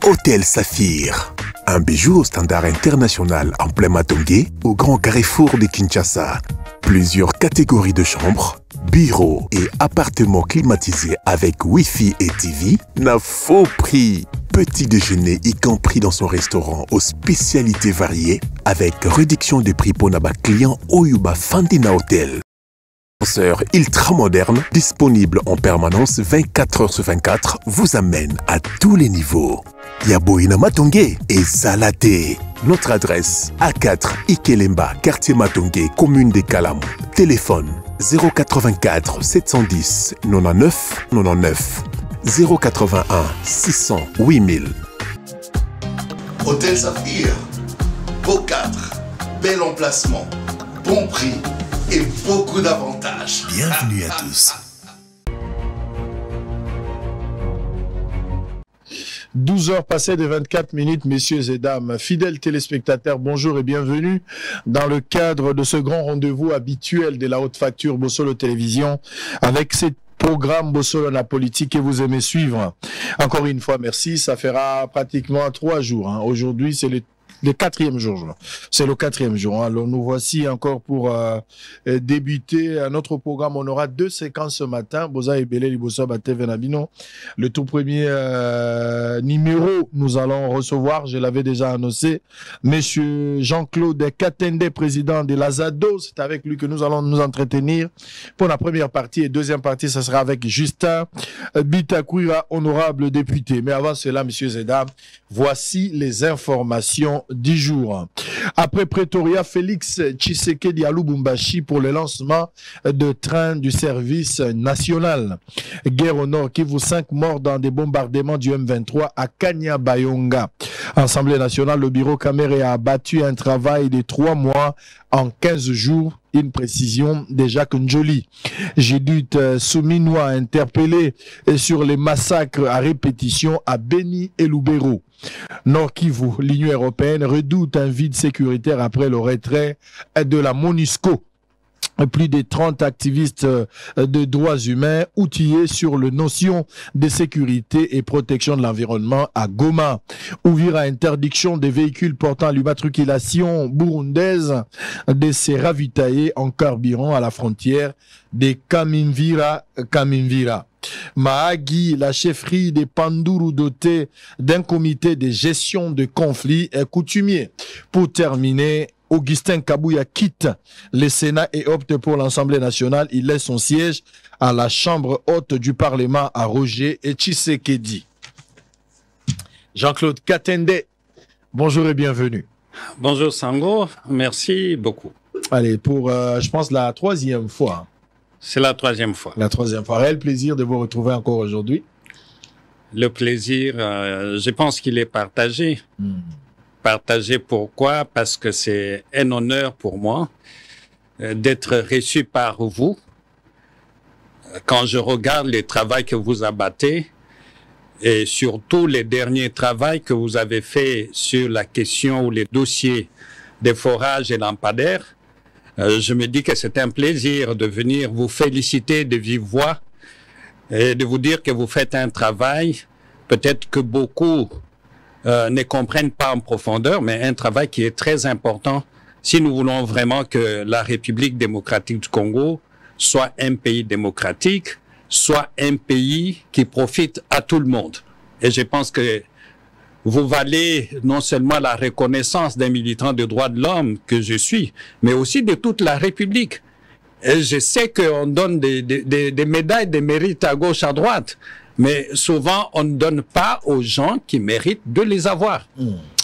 Hôtel Saphir. Un bijou au standard international en plein Matongé, au grand carrefour de Kinshasa. Plusieurs catégories de chambres, bureaux et appartements climatisés avec Wi-Fi et TV, n'a faux prix. Petit déjeuner y compris dans son restaurant aux spécialités variées, avec réduction des prix pour Naba client Oyuba Fandina Hotel. Ascenseur ultra moderne, disponible en permanence 24 heures sur 24, vous amène à tous les niveaux. Yaboina Matongé et Salaté. Notre adresse A4 Ikelemba, quartier Matongé, commune des Kalam. Téléphone 084 710 99 99 081 600 8000. Hôtel Saphir, beau cadre, bel emplacement, bon prix et beaucoup d'avantages. Bienvenue à tous. 12 heures passées de 24 minutes, messieurs et dames. Fidèles téléspectateurs, bonjour et bienvenue dans le cadre de ce grand rendez-vous habituel de la haute facture Bossolo Télévision avec cette programme Bossolo la politique que vous aimez suivre. Encore une fois, merci. Ça fera pratiquement 3 jours. Aujourd'hui, c'est le 4e jour. C'est le 4e jour. Alors nous voici encore pour débuter notre programme. On aura 2 séquences ce matin. Boza et Belé Libosa Bate Venabino. Le tout premier numéro, nous allons recevoir, je l'avais déjà annoncé, Monsieur Jean-Claude Katende, président de l'Azado. C'est avec lui que nous allons nous entretenir pour la première partie. Et deuxième partie, ce sera avec Justin Bitakwira, honorable député. Mais avant cela, messieurs et dames, voici les informations du jour. Après Pretoria, Félix Tshisekedi à Lubumbashi pour le lancement de trains du service national. Guerre au nord Kivu, 5 morts dans des bombardements du M23 à Kanyabayonga. Assemblée nationale, le bureau Kamere a abattu un travail de 3 mois en 15 jours. Une précision de Jacques Njoli. Judith Souminois interpellé sur les massacres à répétition à Beni et Lubero. Nord Kivu, l'Union européenne redoute un vide sécuritaire après le retrait de la MONUSCO. Plus de 30 activistes de droits humains outillés sur les notions de sécurité et protection de l'environnement à Goma. Ouvrir interdiction des véhicules portant l'immatriculation burundaise de se ravitailler en carburant à la frontière de Kamimvira. Mahagi, la chefferie des Panduru dotée d'un comité de gestion de conflits est coutumier. Pour terminer, Augustin Kabouya quitte le Sénat et opte pour l'Assemblée nationale. Il laisse son siège à la Chambre haute du Parlement à Roger et Tshisekedi. Jean-Claude Katende, bonjour et bienvenue. Bonjour Sango, merci beaucoup. Allez, pour, je pense, la 3e fois. C'est la 3e fois. La 3e fois. Réel plaisir de vous retrouver encore aujourd'hui. Le plaisir, je pense qu'il est partagé. Partagé pourquoi? Parce que c'est un honneur pour moi d'être reçu par vous. Quand je regarde le travail que vous abattez et surtout les derniers travaux que vous avez fait sur la question ou les dossiers des forages et lampadaires, je me dis que c'est un plaisir de venir vous féliciter de vive voix et de vous dire que vous faites un travail, peut-être que beaucoup ne comprennent pas en profondeur, mais un travail qui est très important si nous voulons vraiment que la République démocratique du Congo soit un pays démocratique, soit un pays qui profite à tout le monde. Et je pense que vous valez non seulement la reconnaissance d'un militant des droits de l'homme que je suis, mais aussi de toute la République. Et je sais qu'on donne des médailles de mérite à gauche, à droite, mais souvent on ne donne pas aux gens qui méritent de les avoir.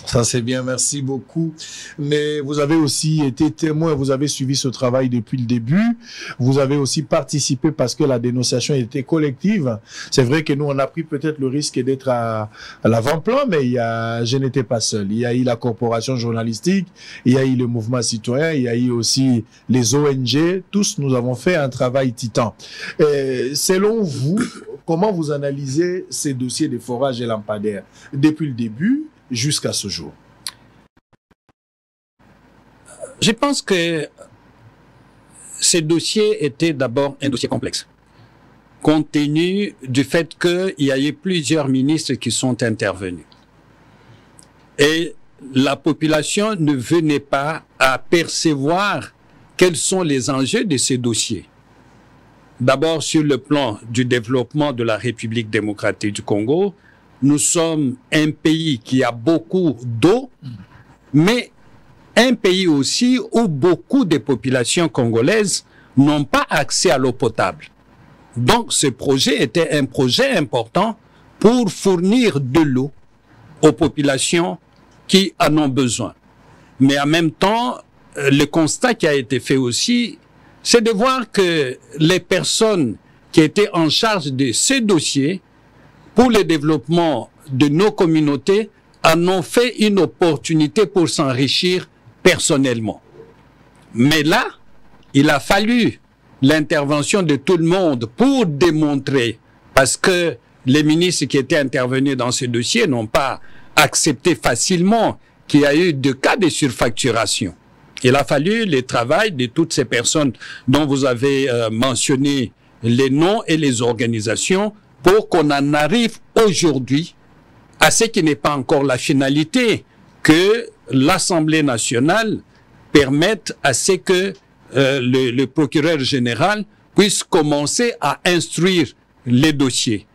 Ça c'est bien, merci beaucoup. Mais vous avez aussi été témoin, vous avez suivi ce travail depuis le début. Vous avez aussi participé parce que la dénonciation était collective. C'est vrai que nous on a pris peut-être le risque d'être à l'avant-plan, mais je n'étais pas seul. Il y a eu la corporation journalistique, il y a eu le mouvement citoyen, il y a eu aussi les ONG. Tous nous avons fait un travail titan. Selon vous, comment vous analysez ces dossiers de forage et lampadaires depuis le début jusqu'à ce jour? Je pense que ces dossiers étaient d'abord un dossier complexe, compte tenu du fait qu'il y a eu plusieurs ministres qui sont intervenus. Et la population ne venait pas à percevoir quels sont les enjeux de ces dossiers. D'abord, sur le plan du développement de la République démocratique du Congo, nous sommes un pays qui a beaucoup d'eau, mais un pays aussi où beaucoup de populations congolaises n'ont pas accès à l'eau potable. Donc, ce projet était un projet important pour fournir de l'eau aux populations qui en ont besoin. Mais en même temps, le constat qui a été fait aussi, c'est de voir que les personnes qui étaient en charge de ces dossiers pour le développement de nos communautés en ont fait une opportunité pour s'enrichir personnellement. Mais là, il a fallu l'intervention de tout le monde pour démontrer, parce que les ministres qui étaient intervenus dans ce dossier n'ont pas accepté facilement qu'il y a eu 2 cas de surfacturation. Il a fallu le travail de toutes ces personnes dont vous avez mentionné les noms et les organisations pour qu'on en arrive aujourd'hui à ce qui n'est pas encore la finalité, que l'Assemblée nationale permette à ce que le procureur général puisse commencer à instruire les dossiers.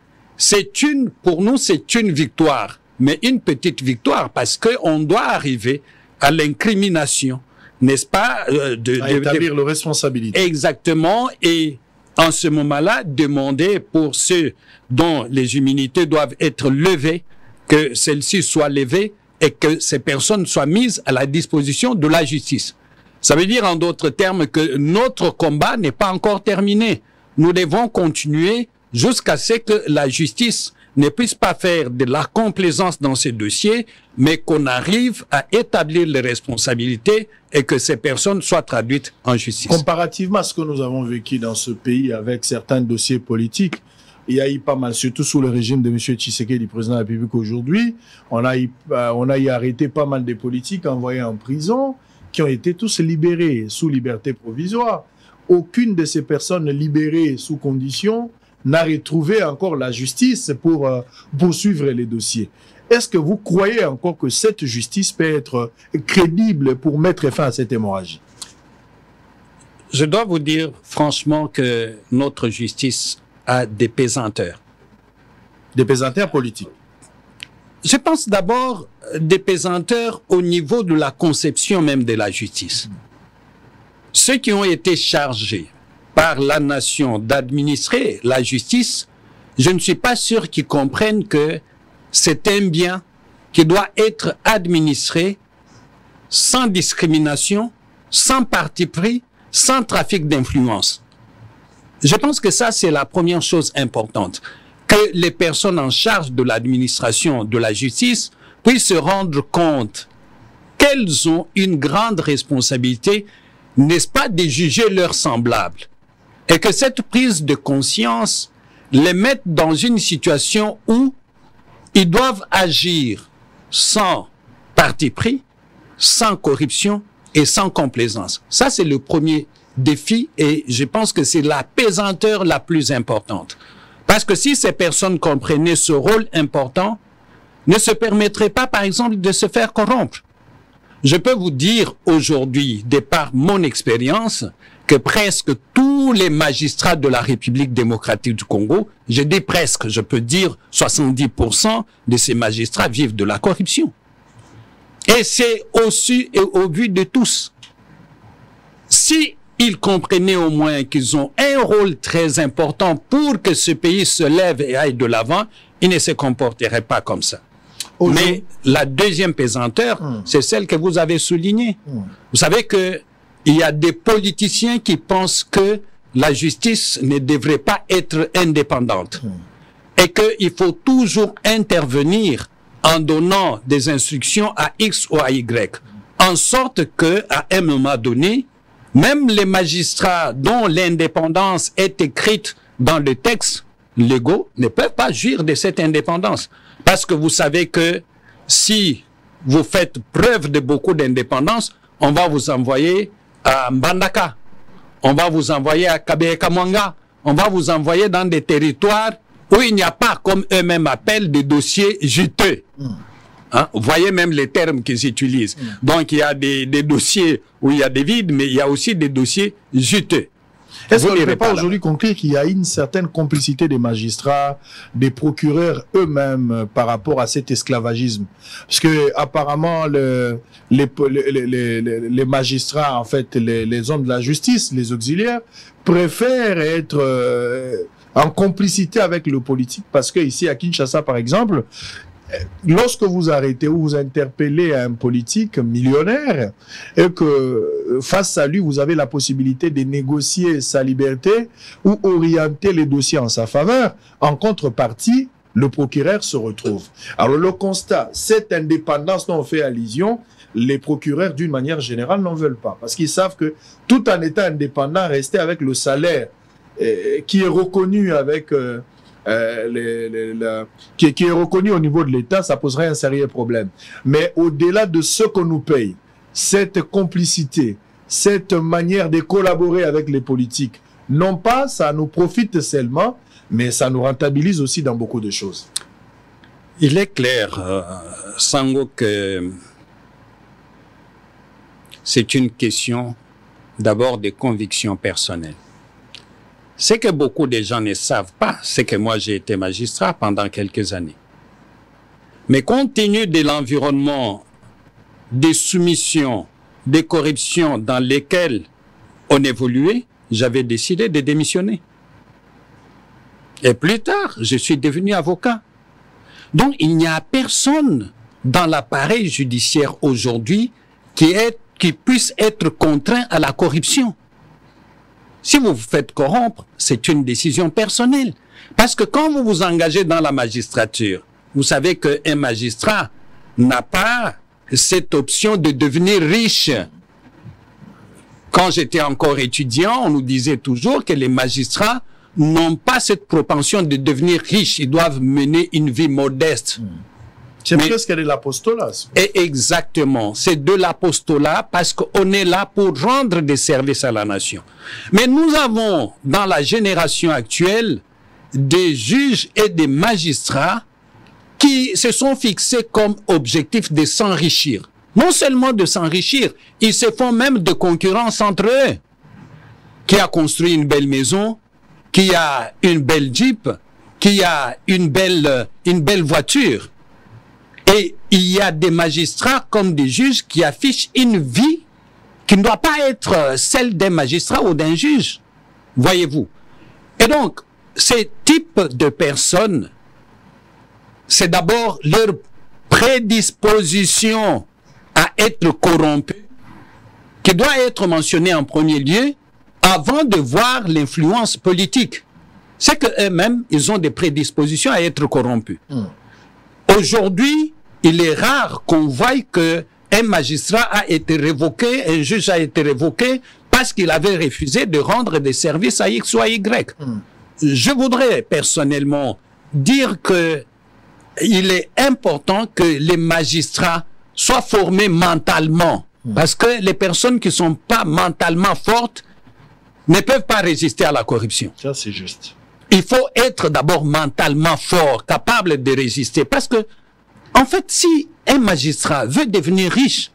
Pour nous, c'est une victoire, mais une petite victoire parce qu'on doit arriver à l'incrimination, n'est-ce pas, à établir le responsabilité. Exactement, et en ce moment-là, demander pour ceux dont les immunités doivent être levées, que celles-ci soient levées et que ces personnes soient mises à la disposition de la justice. Ça veut dire en d'autres termes que notre combat n'est pas encore terminé. Nous devons continuer jusqu'à ce que la justice ne puisse pas faire de la complaisance dans ces dossiers, mais qu'on arrive à établir les responsabilités et que ces personnes soient traduites en justice. Comparativement à ce que nous avons vécu dans ce pays avec certains dossiers politiques, il y a eu pas mal, surtout sous le régime de M. Tshisekedi, du président de la République aujourd'hui, on a y arrêté pas mal de politiques envoyés en prison, qui ont été tous libérés sous liberté provisoire. Aucune de ces personnes libérées sous condition n'a retrouvé encore la justice pour poursuivre les dossiers. Est-ce que vous croyez encore que cette justice peut être crédible pour mettre fin à cette hémorragie? Je dois vous dire franchement que notre justice a des pesanteurs. Des pesanteurs politiques? Je pense d'abord des pesanteurs au niveau de la conception même de la justice. Ceux qui ont été chargés par la nation d'administrer la justice, je ne suis pas sûr qu'ils comprennent que c'est un bien qui doit être administré sans discrimination, sans parti pris, sans trafic d'influence. Je pense que ça, c'est la première chose importante. Que les personnes en charge de l'administration de la justice puissent se rendre compte qu'elles ont une grande responsabilité, n'est-ce pas, de juger leurs semblables. Et que cette prise de conscience les mette dans une situation où ils doivent agir sans parti pris, sans corruption et sans complaisance. Ça, c'est le premier défi et je pense que c'est la pesanteur la plus importante. Parce que si ces personnes comprenaient ce rôle important, ne se permettraient pas, par exemple, de se faire corrompre. Je peux vous dire aujourd'hui, de par mon expérience, que presque tous les magistrats de la République démocratique du Congo, je dis presque, je peux dire 70% de ces magistrats vivent de la corruption. Et c'est aussi et au vu de tous. Si ils comprenaient au moins qu'ils ont un rôle très important pour que ce pays se lève et aille de l'avant, ils ne se comporteraient pas comme ça. Mais la deuxième pesanteur, c'est celle que vous avez soulignée. Vous savez que il y a des politiciens qui pensent que la justice ne devrait pas être indépendante et qu'il faut toujours intervenir en donnant des instructions à X ou à Y, en sorte que à un moment donné, même les magistrats dont l'indépendance est écrite dans le texte légaux ne peuvent pas jouir de cette indépendance. Parce que vous savez que si vous faites preuve de beaucoup d'indépendance, on va vous envoyer à Mbandaka, on va vous envoyer à Kabé-Kamwanga, on va vous envoyer dans des territoires où il n'y a pas, comme eux-mêmes appellent, des dossiers juteux. Hein? Vous voyez même les termes qu'ils utilisent. Donc, il y a des dossiers où il y a des vides, mais il y a aussi des dossiers juteux. Est-ce qu'on ne peut pas aujourd'hui conclure qu'il y a une certaine complicité des magistrats, des procureurs eux-mêmes par rapport à cet esclavagisme? Parce que apparemment les magistrats, en fait, les hommes de la justice, les auxiliaires, préfèrent être en complicité avec le politique, parce que ici à Kinshasa, par exemple, lorsque vous arrêtez ou vous interpellez un politique millionnaire et que face à lui, vous avez la possibilité de négocier sa liberté ou orienter les dossiers en sa faveur, en contrepartie, le procureur se retrouve. Alors le constat, cette indépendance dont on fait allusion, les procureurs d'une manière générale n'en veulent pas, parce qu'ils savent que tout en étant indépendant, rester avec le salaire qui est reconnu avec... qui est reconnu au niveau de l'État, ça poserait un sérieux problème. Mais au-delà de ce qu'on nous paye, cette complicité, cette manière de collaborer avec les politiques, non pas ça nous profite seulement, mais ça nous rentabilise aussi dans beaucoup de choses. Il est clair, Sango, que c'est une question d'abord de convictions personnelles. Ce que beaucoup de gens ne savent pas, c'est que moi j'ai été magistrat pendant quelques années. Mais compte tenu de l'environnement, des soumissions, des corruptions dans lesquelles on évoluait, j'avais décidé de démissionner. Et plus tard, je suis devenu avocat. Donc il n'y a personne dans l'appareil judiciaire aujourd'hui qui puisse être contraint à la corruption. Si vous vous faites corrompre, c'est une décision personnelle. Parce que quand vous vous engagez dans la magistrature, vous savez qu'un magistrat n'a pas cette option de devenir riche. Quand j'étais encore étudiant, on nous disait toujours que les magistrats n'ont pas cette propension de devenir riches. Ils doivent mener une vie modeste. C'est presque de l'apostolat. Exactement. C'est de l'apostolat parce qu'on est là pour rendre des services à la nation. Mais nous avons, dans la génération actuelle, des juges et des magistrats qui se sont fixés comme objectif de s'enrichir. Non seulement de s'enrichir, ils se font même de concurrence entre eux. Qui a construit une belle maison, qui a une belle Jeep, qui a une belle voiture. Et il y a des magistrats comme des juges qui affichent une vie qui ne doit pas être celle d'un magistrat ou d'un juge. Voyez-vous. Et donc, ces types de personnes, c'est d'abord leur prédisposition à être corrompus qui doit être mentionnée en premier lieu avant de voir l'influence politique. C'est qu'eux-mêmes, ils ont des prédispositions à être corrompus. Aujourd'hui, il est rare qu'on voie qu'un magistrat a été révoqué, un juge a été révoqué parce qu'il avait refusé de rendre des services à X ou à Y. Je voudrais personnellement dire que il est important que les magistrats soient formés mentalement. Parce que les personnes qui ne sont pas mentalement fortes ne peuvent pas résister à la corruption. Ça, c'est juste. Il faut être d'abord mentalement fort, capable de résister. Parce que en fait, si un magistrat veut devenir riche,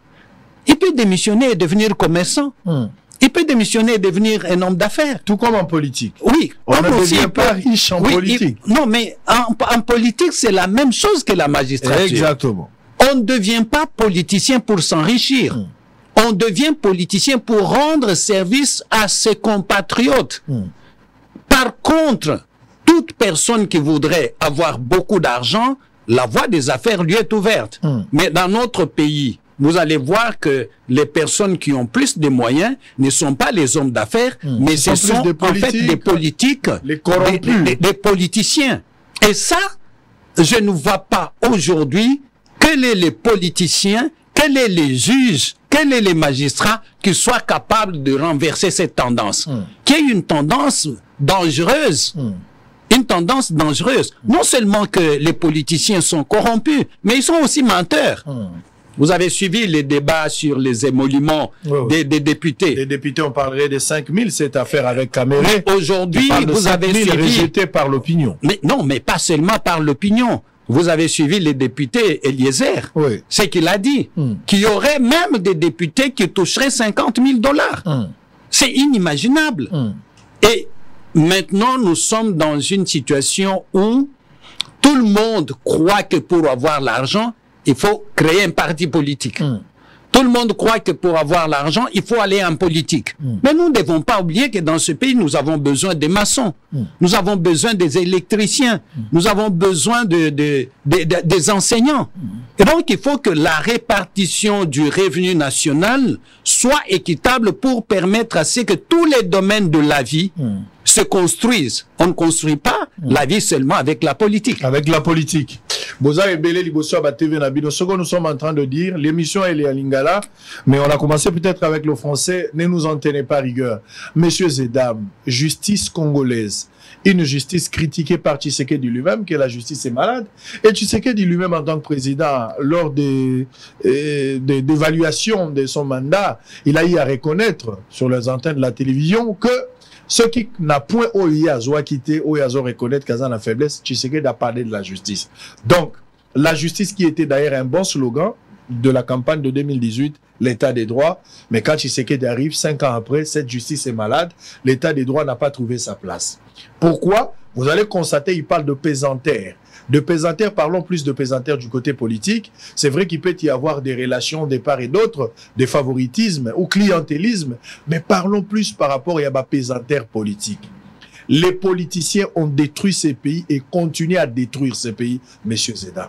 il peut démissionner et devenir commerçant. Il peut démissionner et devenir un homme d'affaires. Tout comme en politique. Oui. On ne devient pas riche en politique. Non, mais en politique, c'est la même chose que la magistrature. Exactement. On ne devient pas politicien pour s'enrichir. On devient politicien pour rendre service à ses compatriotes. Par contre, toute personne qui voudrait avoir beaucoup d'argent, la voie des affaires lui est ouverte. Mais dans notre pays, vous allez voir que les personnes qui ont plus de moyens ne sont pas les hommes d'affaires, mais ce sont en fait des politiques, les corrompus, des politiciens. Et ça, je ne vois pas aujourd'hui quels sont les politiciens, quels sont les juges, quels sont les magistrats qui soient capables de renverser cette tendance, qui est une tendance dangereuse. Une tendance dangereuse. Non seulement que les politiciens sont corrompus, mais ils sont aussi menteurs. Vous avez suivi les débats sur les émoluments des députés. Les députés, on parlerait de 5000, cette affaire avec Caméré. Aujourd'hui, vous avez suivi... rejeté par l'opinion. Mais non, mais pas seulement par l'opinion. Vous avez suivi les députés Eliezer. Oui. C'est qu'il a dit qu'il y aurait même des députés qui toucheraient 50 000 $. C'est inimaginable. Et maintenant, nous sommes dans une situation où tout le monde croit que pour avoir l'argent, il faut créer un parti politique. Tout le monde croit que pour avoir l'argent, il faut aller en politique. Mais nous ne devons pas oublier que dans ce pays, nous avons besoin des maçons. Nous avons besoin des électriciens. Nous avons besoin des enseignants. Et donc, il faut que la répartition du revenu national soit équitable pour permettre à ce que tous les domaines de la vie se construisent. On ne construit pas la vie seulement avec la politique. Avec la politique. Boza et Belé Liboso à TV Nabino. Ce que nous sommes en train de dire, l'émission elle est à Lingala, mais on a commencé peut-être avec le français. Ne nous en tenez pas rigueur. Messieurs et dames, justice congolaise. Une justice critiquée par Tshisekedi lui-même, que la justice est malade. Et Tshisekedi lui-même, en tant que président, lors des évaluations de son mandat, il a eu à reconnaître sur les antennes de la télévision que ce qui n'a point Oyazo a quitté, Oyazo reconnaître qu'à la faiblesse, Tshisekedi a parlé de la justice. Donc, la justice qui était d'ailleurs un bon slogan de la campagne de 2018, l'état des droits, mais quand Tshisekedi arrive, 5 ans après, cette justice est malade, l'état des droits n'a pas trouvé sa place. Pourquoi? Vous allez constater, il parle de pesanteur. De pesanteur, parlons plus de pesanteur du côté politique. C'est vrai qu'il peut y avoir des relations de part et d'autre, des favoritismes ou clientélisme, mais parlons plus par rapport à la pesanteur politique. Les politiciens ont détruit ces pays et continuent à détruire ces pays, messieurs et dames.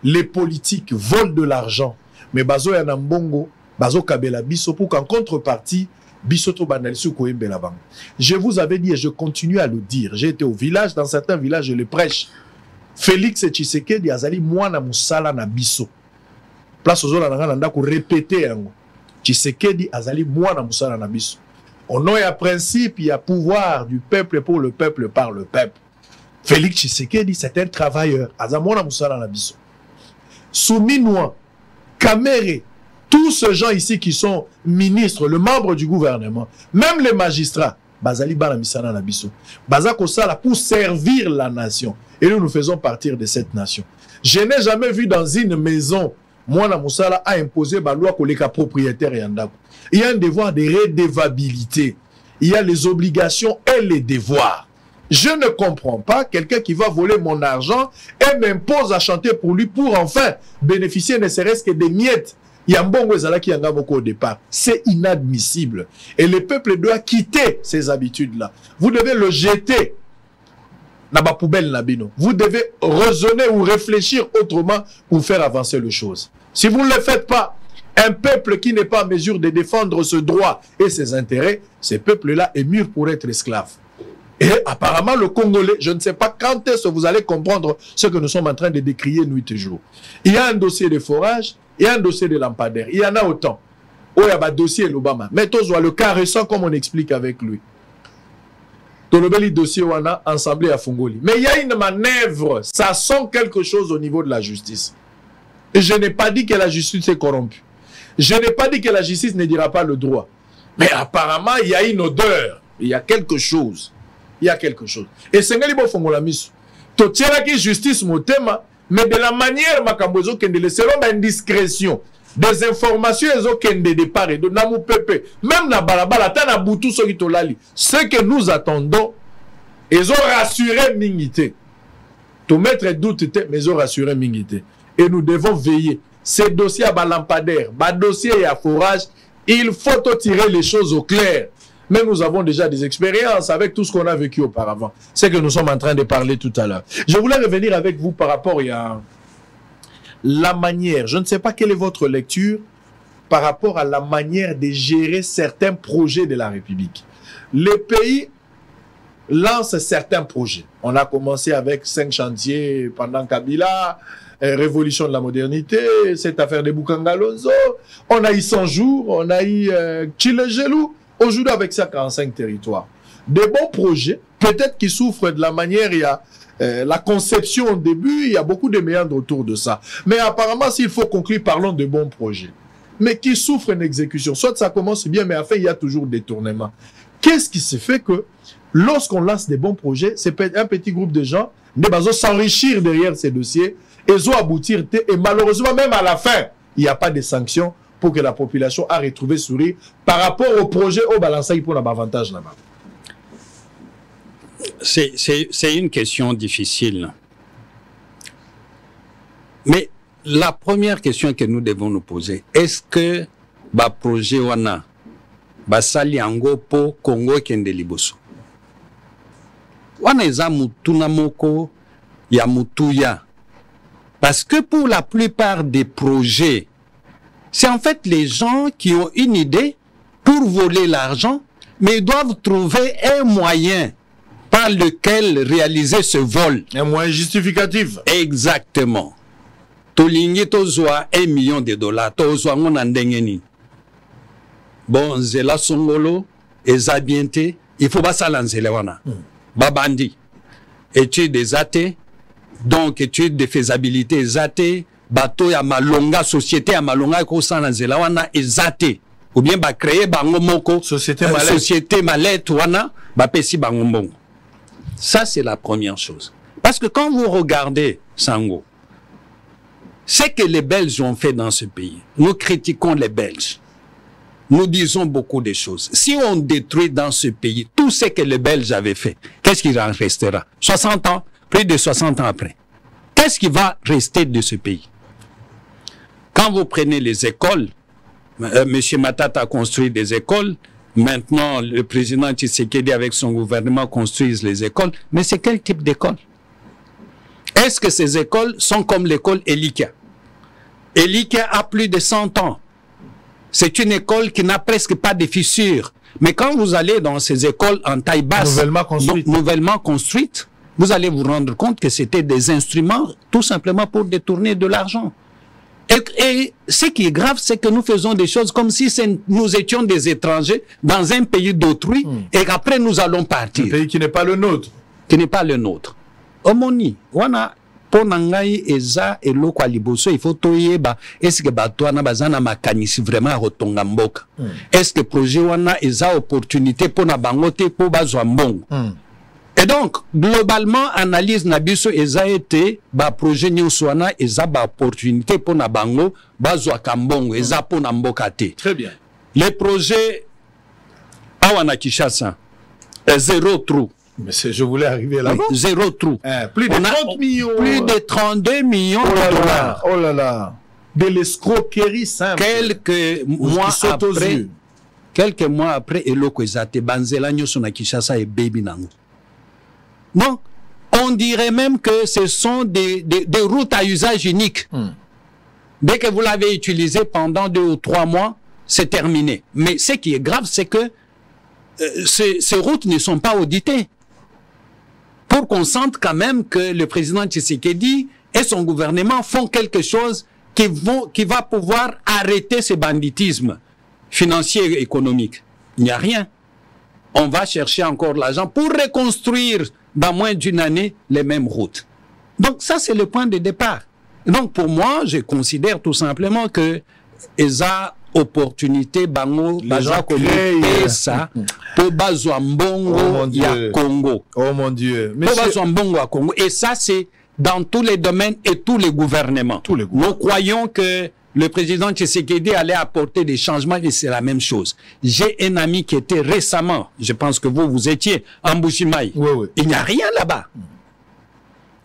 Les politiques volent de l'argent, mais bazo ya nambongo, bazo kabela biso pour qu'en contrepartie, bisoto banalisu koembela bang. Je vous avais dit et je continue à le dire. J'ai été au village, dans certains villages, je le prêche. Félix Tshisekedi azali mwana musala na biso. Place ozola nanga nanda ko répéter yango. Tshisekedi azali mwana musala na biso. Au nom et à principe, il y a pouvoir du peuple pour le peuple par le peuple. Félix Tshisekedi, c'est un travailleur. Azali mwana musala na biso. Souminois, Kamere, tous ces gens ici qui sont ministres, le membre du gouvernement, même les magistrats, bazali bana misana na biso. Bazako sala pour servir la nation. Et nous faisons partir de cette nation. Je n'ai jamais vu dans une maison, moi, na Moussala a imposé la loi pour les propriétaires et andako. Il y a un devoir de redevabilité. Il y a les obligations et les devoirs. Je ne comprends pas quelqu'un qui va voler mon argent et m'impose à chanter pour lui pour enfin bénéficier ne serait-ce que des miettes. Il y a un bon qui a au départ. C'est inadmissible. Et le peuple doit quitter ces habitudes-là. Vous devez le jeter. Vous devez raisonner ou réfléchir autrement pour faire avancer les choses. Si vous ne le faites pas, un peuple qui n'est pas en mesure de défendre ce droit et ses intérêts, ce peuple-là est mûr pour être esclave. Et apparemment, le Congolais, je ne sais pas quand est-ce que vous allez comprendre ce que nous sommes en train de décrier nuit et jour. Il y a un dossier de forage, il y a un dossier de lampadaire. Il y en a autant. Oh, il y a un dossier l'Obama. Mais tous le cas récent, comme on explique avec lui. Le dossier on a ensemble à Fungoli. Mais il y a une manœuvre, ça sent quelque chose au niveau de la justice. Et je n'ai pas dit que la justice est corrompue. Je n'ai pas dit que la justice ne dira pas le droit. Mais apparemment, il y a une odeur. Il y a quelque chose. Il y a quelque chose. Et c'est ce que Fungola misu. To tiens qui justice mon thème, mais de la manière makambozo kendele selon ma indiscrétion. Des informations de part et de Namou Pepe, même na balabala, ta na boutou so kitolali. Ce que nous attendons, ils ont rassuré Mingité. To mettre doute, mais ils ont rassuré Mingité. Et nous devons veiller. Ces dossiers à lampadaire, dossiers à forage, il faut tirer les choses au clair. Mais nous avons déjà des expériences avec tout ce qu'on a vécu auparavant. C'est que nous sommes en train de parler tout à l'heure. Je voulais revenir avec vous par rapport à la manière, je ne sais pas quelle est votre lecture par rapport à la manière de gérer certains projets de la République. Les pays lancent certains projets. On a commencé avec 5 chantiers pendant Kabila, révolution de la modernité, cette affaire de Boukangalonzo, on a eu 100 jours, on a eu Chilegelou, aujourd'hui avec 145 territoires. Des bons projets, peut-être qui souffrent de la manière, il y a la conception au début, il y a beaucoup de méandres autour de ça. Mais apparemment, s'il faut conclure, parlons de bons projets. Mais qui souffrent une exécution. Soit ça commence bien, mais après, il y a toujours détournement. qu'est-ce qui se fait que lorsqu'on lance des bons projets, c'est un petit groupe de gens qui vont s'enrichir derrière ces dossiers et vont aboutir. Et malheureusement, même à la fin, il n'y a pas de sanctions pour que la population a retrouvé sourire par rapport au projet au balançage pour l'avantage là-bas. C'est une question difficile. Mais la première question que nous devons nous poser, est-ce que le projet wana basali yango po Congo kende liboso? Wana eza mutuna moko ya mutuya. Parce que pour la plupart des projets, c'est en fait les gens qui ont une idée pour voler l'argent, mais ils doivent trouver un moyen par lequel réaliser ce vol. Un moyen justificatif. Exactement. Tolingi tozwa $1 million, tozwa ngona ndengeni. Bon, zela songolo, eza biente, il faut basala nzele wana. Babandi. Étude des athées, donc étude de faisabilité ezate, bateau ya malonga, société ya malonga kosala nzela wana ezate. Ou bien ba créer bango moko, société malette wana, ba pesi bango mbongo. Ça, c'est la première chose. Parce que quand vous regardez Sango, ce que les Belges ont fait dans ce pays, nous critiquons les Belges. Nous disons beaucoup de choses. Si on détruit dans ce pays tout ce que les Belges avaient fait, qu'est-ce qui en restera? 60 ans, plus de 60 ans après. Qu'est-ce qui va rester de ce pays? Quand vous prenez les écoles, M. Matata a construit des écoles. Maintenant, le président Tshisekedi avec son gouvernement construisent les écoles. Mais c'est quel type d'école? Est-ce que ces écoles sont comme l'école Elika? Elika a plus de 100 ans. C'est une école qui n'a presque pas de fissures. Mais quand vous allez dans ces écoles en taille basse, nouvellement construites, vous allez vous rendre compte que c'était des instruments tout simplement pour détourner de l'argent. Et ce qui est grave, c'est que nous faisons des choses comme si nous étions des étrangers dans un pays d'autrui et qu'après nous allons partir. Un pays qui n'est pas le nôtre. Qui n'est pas le nôtre. Omoni, wana ponangai eza eloko aliboso, il faut toyeba est-ce que batwana bazana makanisi vraiment rotonga mboka. Est-ce que projet wana eza opportunité pour na bangote pour bazwa mbongo. Et donc, globalement, analyse Nabiso eza été, ba projet nyoswana eza ba opportunité pour na bango, bazwa kambongo, eza pour na mbokate. Très bien. Les projets awana Kinshasa, zéro trou. Mais je voulais arriver là-bas. Oui, zéro trou. Plus de 30 millions. Plus de 32 millions de dollars. Oh là là. De l'escroquerie simple. Quelques mois après, eloko ezate banzela nyoso na Kinshasa et baby nango. Donc, on dirait même que ce sont des routes à usage unique. Dès que vous l'avez utilisé pendant 2 ou 3 mois, c'est terminé. Mais ce qui est grave, c'est que ces routes ne sont pas auditées. Pour qu'on sente quand même que le président Tshisekedi et son gouvernement font quelque chose qui va pouvoir arrêter ce banditisme financier et économique. Il n'y a rien. On va chercher encore l'argent pour reconstruire dans moins d'une année les mêmes routes. Donc ça, c'est le point de départ. Donc pour moi, je considère tout simplement que eza opportunité bango baza kolé ça pour bazwa mbongo ya Congo. Oh mon Dieu. Pour bazwa mbongo à Congo. Et ça, c'est dans tous les domaines et tous les gouvernements. Nous croyons que le président Tshisekedi allait apporter des changements et c'est la même chose. J'ai un ami qui était récemment, je pense que vous étiez en Mbujimayi. Oui. Il n'y a rien là-bas.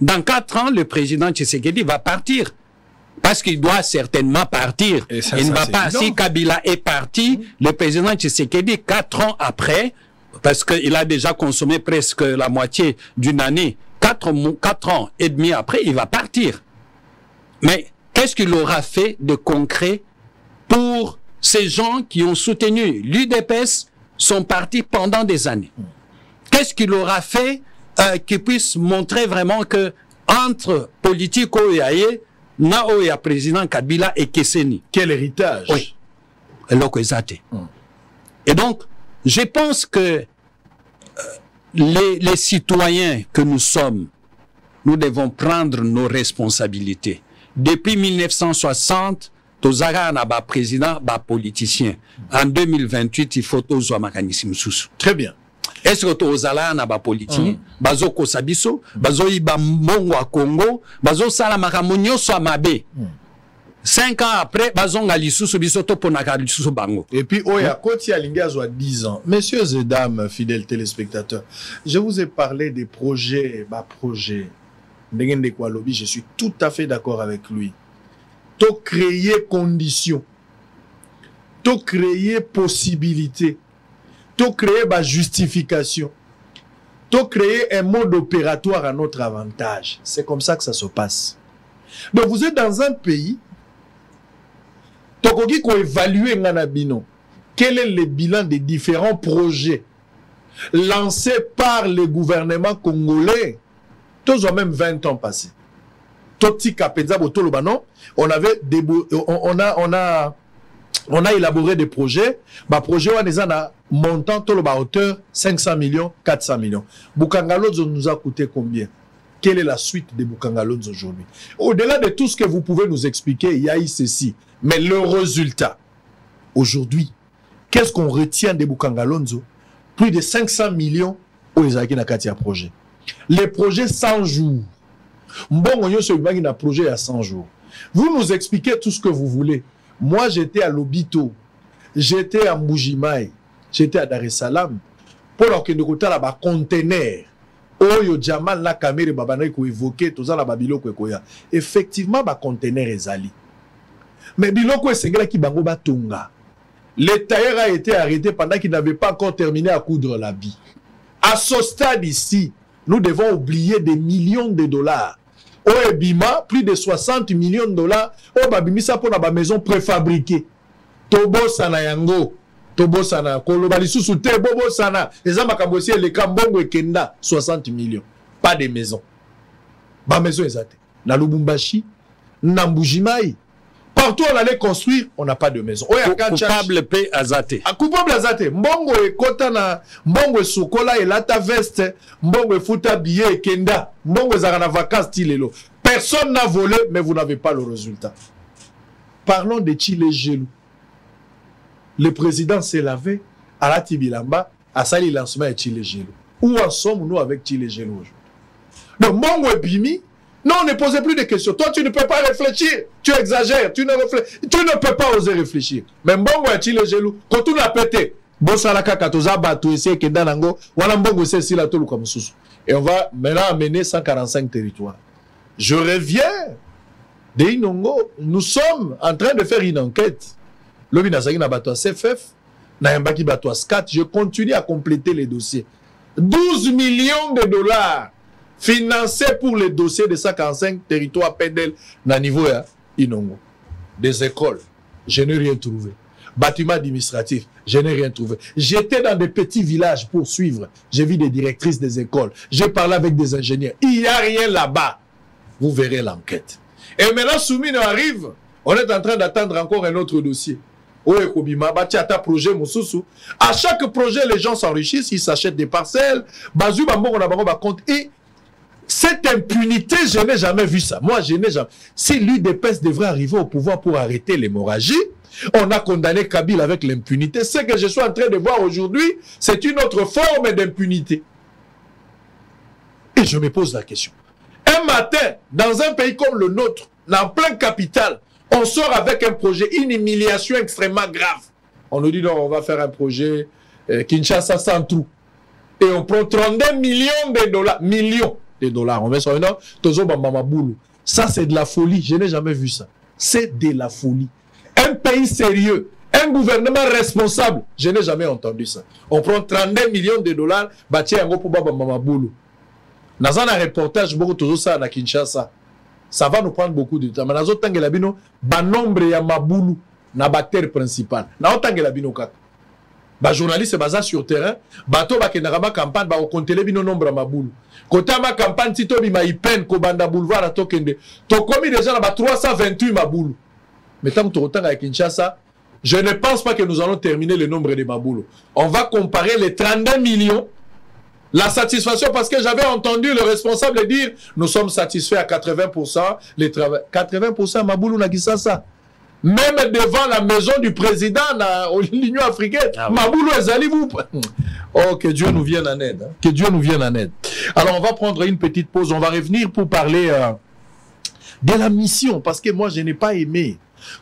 Dans 4 ans, le président Tshisekedi va partir. Parce qu'il doit certainement partir. Ça, il ne va pas, si Kabila est parti, le président Tshisekedi, 4 ans après, parce qu'il a déjà consommé presque la moitié d'une année, 4 ans et demi après, il va partir. Mais qu'est-ce qu'il aura fait de concret pour ces gens qui ont soutenu l'UDPS, sont partis pendant des années? Qu'est-ce qu'il aura fait qui puisse montrer vraiment que entre politique oyaye, Nao ya président Kabila et Kesseni. Quel héritage. Oui. Et donc, je pense que les citoyens que nous sommes, nous devons prendre nos responsabilités. Depuis 1960, tozara na ba président, ba politicien. En 2028, il faut tozwa makanisi mususu. Très bien. Est-ce que tozala na ba politicien, bazo kosabiso, bazo iba mbongo a Congo, bazo sala makambo nyonso mabe. 5 ans après, bazonga lisusu biso to ponaka lisusu bango. Et puis, Oya Koti Alingazo a 10 ans. Messieurs et dames, fidèles téléspectateurs, je vous ai parlé des projets, Ndenge Kwa Lobby, je suis tout à fait d'accord avec lui. To créer conditions, to créer possibilité, to créer justification, to créer un mode opératoire à notre avantage. C'est comme ça que ça se passe. Donc vous êtes dans un pays, tokoki ko évaluer nganabino. Quel est le bilan des différents projets lancés par le gouvernement congolais? Tous ont même 20 ans passés. On avait on a élaboré des projets. Projet on a montant à hauteur 500 millions, 400 millions. Bukangalodzo nous a coûté combien? Quelle est la suite de Bukangalodzo aujourd'hui? Au-delà de tout ce que vous pouvez nous expliquer, il y a eu ceci. Mais le résultat, aujourd'hui, qu'est-ce qu'on retient de Bukangalodzo? Plus de 500 millions au Ezaki Nakatia projet. Les projets 100 jours. Mbongo nyoso ibagi na projet à 100 jours. Vous nous expliquez tout ce que vous voulez. Moi, j'étais à Lobito, j'étais à Mbujimaï, j'étais à Dar es Salaam. Pour l'orchestre là bas conteneur. Oyo Jamal la caméra babana ko évoquer tout ça la babiloko koya. Effectivement ba conteneur ezali. Mais biloko esengela ki bango batunga. Le tailleur a été arrêté pendant qu'il n'avait pas encore terminé à coudre l'habit. À ce stade ici, nous devons oublier des millions de dollars. Au Ebima, plus de 60 millions de dollars. Au Babimisa pour la maison préfabriquée. Tobo Sana Yango. Tobo Sana. Kolobali sous te Bobo Sana. Les Amakambosi et les Kambongo et Kenda. 60 millions. Pas de maison. Ba maison exacte. Na Lubumbashi. Na Mbujimaï. Partout on allait construire, on n'a pas de maison. Coupable paie azate. Coupable azate. Mbongo e kota na mbongo e sokola e lata veste, mbongo e futa billet e kenda, mbongo e zarana vacances tilelo. Personne n'a volé, mais vous n'avez pas le résultat. Parlons de Chile Gelou. Le président s'est lavé à la Tibilamba, à Sali lancement de Chile Gelou. Où en sommes-nous avec Chile Gelou aujourd'hui? Donc mbongo e bimi. Non, ne posez plus de questions. Toi, tu ne peux pas réfléchir. Tu exagères. Tu ne peux pas oser réfléchir. Mais mbongo ya Chile Gelou, quand tu l'as pété, Bosalaka Katoza Batou essaye Kendanango, voilà mbongo c'est si la tolu comme sous. Et on va maintenant amener 145 territoires. Je reviens de Inongo. Nous sommes en train de faire une enquête. Lobi Nazagi na bato CFF, na yambaki bato SCAT. Je continue à compléter les dossiers. 12 millions de dollars. Financé pour les dossiers de 145 territoires PEDEL na niveau ya Inongo. Des écoles, je n'ai rien trouvé. Bâtiments administratifs, je n'ai rien trouvé. J'étais dans des petits villages pour suivre. J'ai vu des directrices des écoles. J'ai parlé avec des ingénieurs. Il n'y a rien là-bas. Vous verrez l'enquête. Et maintenant, Soumine arrive. On est en train d'attendre encore un autre dossier. À chaque projet, les gens s'enrichissent, ils s'achètent des parcelles. Et cette impunité, je n'ai jamais vu ça. Moi, je n'ai jamais. Si l'UDPS devrait arriver au pouvoir pour arrêter l'hémorragie, on a condamné Kabila avec l'impunité. Ce que je suis en train de voir aujourd'hui, c'est une autre forme d'impunité. Et je me pose la question. Un matin, dans un pays comme le nôtre, en plein capital, on sort avec un projet, une humiliation extrêmement grave. On nous dit non, on va faire un projet Kinshasa sans trou. Et on prend 32 millions de dollars. Millions de dollars. On met sur un an, Tozo Bambamaboulou. Ça, c'est de la folie. Je n'ai jamais vu ça. C'est de la folie. Un pays sérieux, un gouvernement responsable, je n'ai jamais entendu ça. On prend 32 millions de dollars, bâti un gros pour Bambamaboulou. Dans un reportage, beaucoup Tozo ça à Kinshasa. Ça va nous prendre beaucoup de temps. Mais dans autant que la bino, nombre ya Maboulou, na bactère principal. Dans autant que la bino kaka. Ba journaliste basé sur terrain, bato ba kenarama campagne ba compter les bino nombre Maboulou. Kota ma campagne tito bi ma ipen ko banda boulevard à Tokende. To commis déjà là 328 Maboulou. Mais tant que autant avec Kinshasa, je ne pense pas que nous allons terminer le nombre de Maboulou. On va comparer les 32 millions. La satisfaction, parce que j'avais entendu le responsable dire nous sommes satisfaits à 80%, les travaux. 80% Maboulou n'a ça. même devant la maison du président de l'Union africaine. Maboulou Ezali, vous... Oh, que Dieu nous vienne en aide. Que Dieu nous vienne en aide. Alors, on va prendre une petite pause. On va revenir pour parler de la mission, parce que moi, je n'ai pas aimé.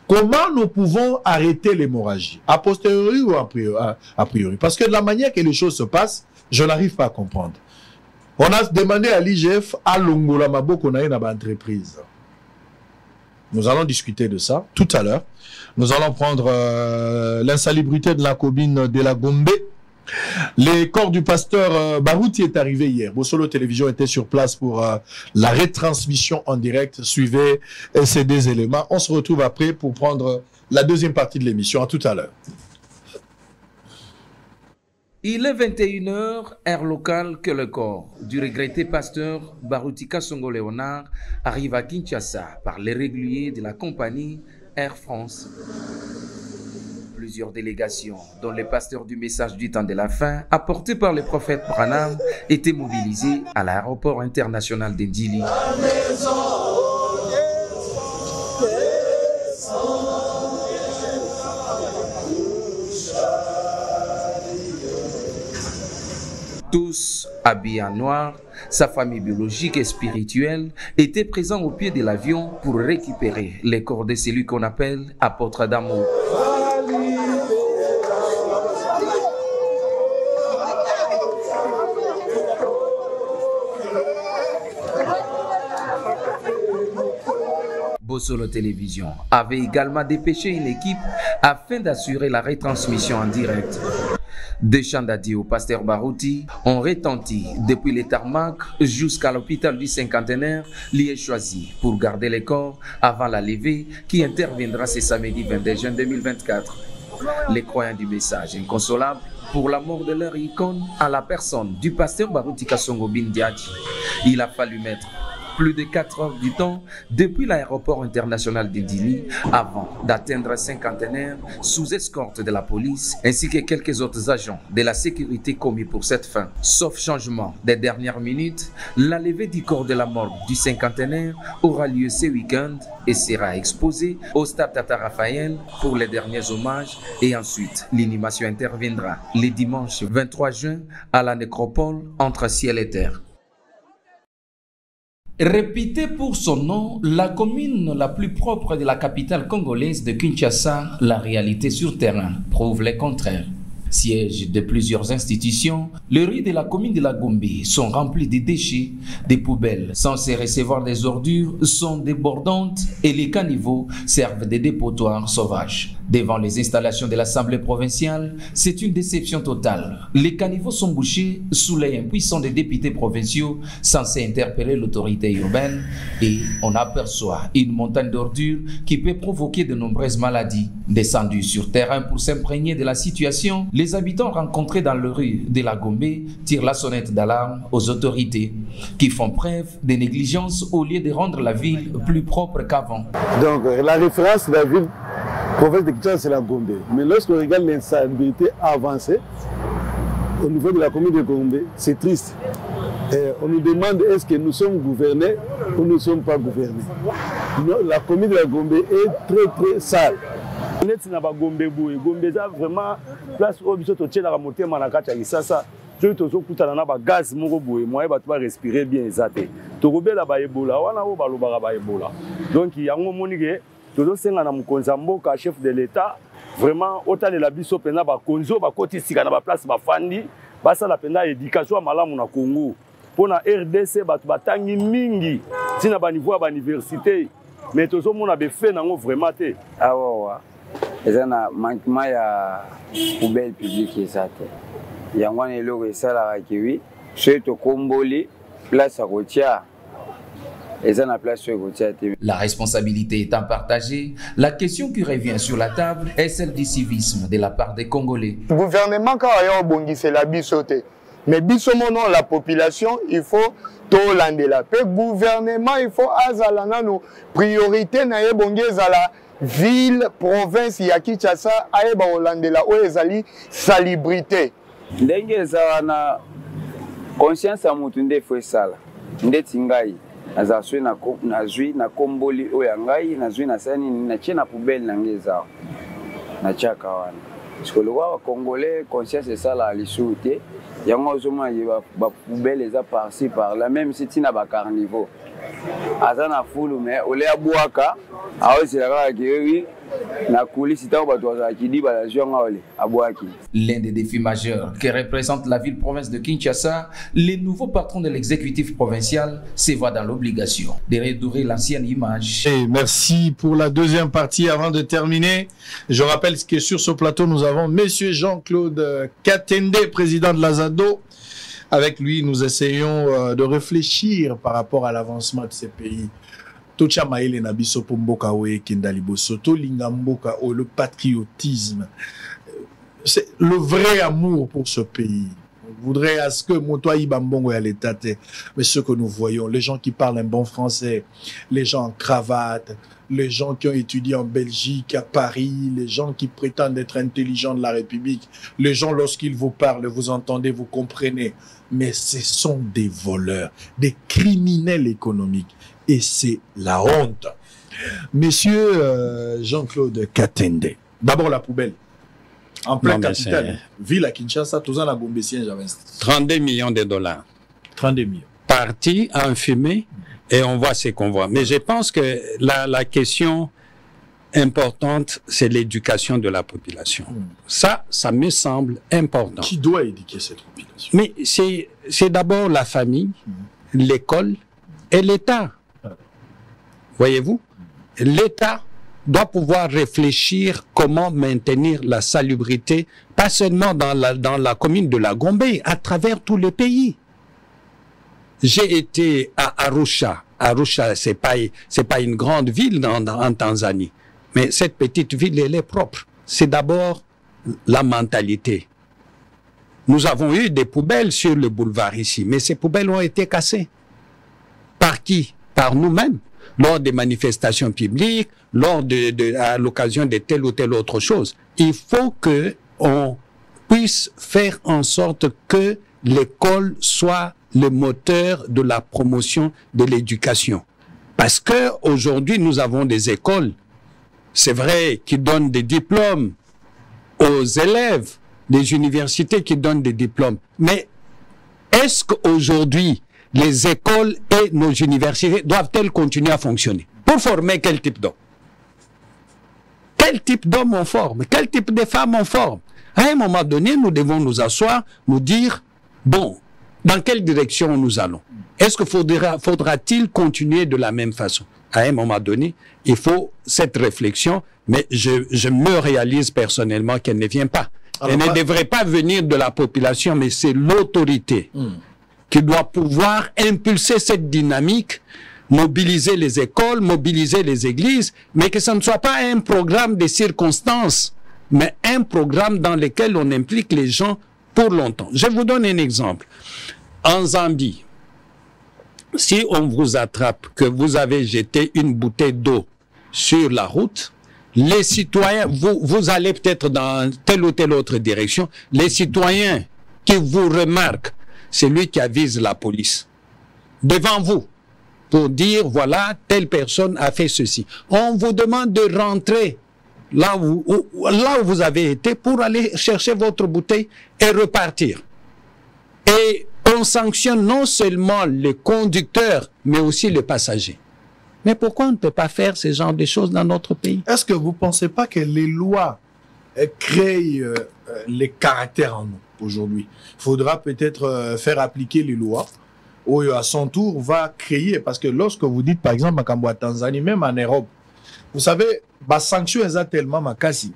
Comment nous pouvons arrêter l'hémorragie? A posteriori ou a priori? Parce que de la manière que les choses se passent, je n'arrive pas à comprendre. On a demandé à l'IGF à Longola Maboko na entreprise. Nous allons discuter de ça tout à l'heure. Nous allons prendre l'insalubrité de la commune de la Gombe. Les corps du pasteur Barouti est arrivé hier. Bossolo Télévision était sur place pour la retransmission en direct. Suivez ces deux éléments. On se retrouve après pour prendre la deuxième partie de l'émission. À tout à l'heure. Il est 21h, heure locale, que le corps du regretté pasteur Barouti Kasongo Léonard arrive à Kinshasa par les réguliers de la compagnie Air France. Plusieurs délégations, dont les pasteurs du message du temps de la fin, apportés par le prophète Branham, étaient mobilisés à l'aéroport international d'Indili. Tous habillés en noir, sa famille biologique et spirituelle était présente au pied de l'avion pour récupérer les corps de celui qu'on appelle apôtre d'amour. Bossolo Télévision avait également dépêché une équipe afin d'assurer la retransmission en direct. Des chants d'adieu au pasteur Barouti ont retenti depuis les tarmacs jusqu'à l'hôpital du cinquantenaire, lieu choisi pour garder les corps avant la levée qui interviendra ce samedi 22 juin 2024. Les croyants du message inconsolables pour la mort de leur icône à la personne du pasteur Barouti Kasongo Bindiadji. Il a fallu mettre plus de 4 heures du temps depuis l'aéroport international d'Indili avant d'atteindre cinquantenaire sous escorte de la police ainsi que quelques autres agents de la sécurité commis pour cette fin. Sauf changement des dernières minutes, la levée du corps de la mort du cinquantenaire aura lieu ce week-end et sera exposée au stade Tata Raphaël pour les derniers hommages et ensuite l'inhumation interviendra le dimanche 23 juin à la nécropole entre ciel et terre. Réputée pour son nom, la commune la plus propre de la capitale congolaise de Kinshasa, la réalité sur terrain prouve le contraire. Siège de plusieurs institutions, les rues de la commune de la Gombe sont remplies de déchets, des poubelles censées recevoir des ordures sont débordantes et les caniveaux servent de dépotoirs sauvages. Devant les installations de l'Assemblée provinciale, c'est une déception totale. Les caniveaux sont bouchés sous l'œil impuissant des députés provinciaux censés interpeller l'autorité urbaine et on aperçoit une montagne d'ordures qui peut provoquer de nombreuses maladies. Descendus sur terrain pour s'imprégner de la situation, les habitants rencontrés dans les rues de la Gombe tirent la sonnette d'alarme aux autorités qui font preuve de négligence au lieu de rendre la ville plus propre qu'avant. Donc la référence de la ville province de Kinshasa, c'est la Gombe. Mais lorsqu'on regarde l'insalubrité avancée au niveau de la commune de Gombe, c'est triste. Et on nous demande est-ce que nous sommes gouvernés ou nous ne sommes pas gouvernés. La commune de la Gombe est très sale. Net na ba Gombe boye Gombe za vraiment place au biso to tchela motema na kati ya Kisasa to to kutana na ba gaz moko boye moye ba to ba respirer bien ezate to kobela ba Ebola wana o balobaka ba Ebola donc yango monike to senga na mukonza mboka chef de l'état vraiment otalela biso pena ba konzo ba kotisika na ba place ba fandi basa la pena éducation malamu na Congo pona RDC ba batangi mingi tina ba niveau ba université mais to zo mona be fait nango vraiment te awa ezana manquement ya poubelle publique ezate yango na eloko esalaka kiwi soki tokomboli place ya kotia ezana place ya kotia te. La responsabilité étant partagée, la question qui revient sur la table est celle du civisme de la part des Congolais. Le gouvernement quand on bongise la bisote, mais bisomono la population il faut tout landela. Le gouvernement il faut azalana nos priorités na yebongeza la ville, province, ya Kinshasa, aeba olandela o ezali salubrité. Ndenge ezala na conscience ya mutu nde fo esala. Ndeti ngai nazwi na komboli oyo ngai nazwi na sani na tie na poubelle na ngeza na chaka wana parce que le roi congolais conscience c'est ça la lisuté yango zoma ba poubelle eza par-ci par là même si tina ba carnivore azana fulu mais ole abwaka aosi la kaka ki na coulisse ta ba toza ki di ba la jonga ole abwaki. L'un des défis majeurs que représente la ville-province de Kinshasa, les nouveaux patrons de l'exécutif provincial se voient dans l'obligation de redorer l'ancienne image. Et merci pour la deuxième partie. Avant de terminer, je rappelle que sur ce plateau, nous avons Monsieur Jean-Claude Katende, président de l'Azado. Avec lui, nous essayons de réfléchir par rapport à l'avancement de ces pays. Tocha Maele Nabiso Pomboka Oe Kindaliboso, Tolingamboka O, le patriotisme. C'est le vrai amour pour ce pays. On voudrait à ce que Motoaï Bambongo et l'État, mais ce que nous voyons, les gens qui parlent un bon français, les gens en cravate, les gens qui ont étudié en Belgique, à Paris, les gens qui prétendent être intelligents de la République, les gens lorsqu'ils vous parlent, vous entendez, vous comprenez, mais ce sont des voleurs, des criminels économiques. Et c'est la honte. Monsieur Jean-Claude Katende, d'abord la poubelle. En plein capital, ville à Kinshasa, tous en a Gombessien, j'avais 32 millions de dollars. 32 millions. Parti en fumée et on voit ce qu'on voit. Mais je pense que la question importante, c'est l'éducation de la population. Ça me semble important. Qui doit éduquer cette population? Mais c'est d'abord la famille, l'école et l'État. Voyez-vous, l'État doit pouvoir réfléchir comment maintenir la salubrité, pas seulement dans la commune de la Gombe, à travers tout le pays. J'ai été à Arusha. Arusha, c'est pas une grande ville en Tanzanie. Mais cette petite ville, elle est propre. C'est d'abord la mentalité. Nous avons eu des poubelles sur le boulevard ici, mais ces poubelles ont été cassées. Par qui? Par nous-mêmes. Lors des manifestations publiques, à l'occasion de telle ou telle autre chose. Il faut qu'on puisse faire en sorte que l'école soit le moteur de la promotion de l'éducation. Parce que aujourd'hui, nous avons des écoles, c'est vrai, qui donnent des diplômes aux élèves, des universités qui donnent des diplômes. Mais est-ce qu'aujourd'hui, les écoles et nos universités doivent-elles continuer à fonctionner? Pour former quel type d'homme? Quel type d'homme on forme? Quel type de femmes on forme? À un moment donné, nous devons nous asseoir, nous dire, bon, dans quelle direction nous allons? Est-ce que faudra-t-il continuer de la même façon? À un moment donné, il faut cette réflexion, mais je me réalise personnellement qu'elle ne vient pas. Elle ne devrait pas venir de la population, mais c'est l'autorité qui doit pouvoir impulser cette dynamique, mobiliser les écoles, mobiliser les églises, mais que ce ne soit pas un programme de circonstances, mais un programme dans lequel on implique les gens pour longtemps. Je vous donne un exemple. En Zambie, si on vous attrape que vous avez jeté une bouteille d'eau sur la route, les citoyens, vous allez peut-être dans telle ou telle autre direction, les citoyens qui vous remarquent, c'est lui qui avise la police devant vous pour dire voilà, telle personne a fait ceci. On vous demande de rentrer là où vous avez été pour aller chercher votre bouteille et repartir. Et on sanctionne non seulement le conducteur, mais aussi le passager. Mais pourquoi on ne peut pas faire ce genre de choses dans notre pays? Est-ce que vous ne pensez pas que les lois créent les caractères en nous aujourd'hui? Il faudra peut-être faire appliquer les lois où à son tour va créer, parce que lorsque vous dites par exemple en Tanzanie, même en Europe, vous savez, la sanction est tellement makasi.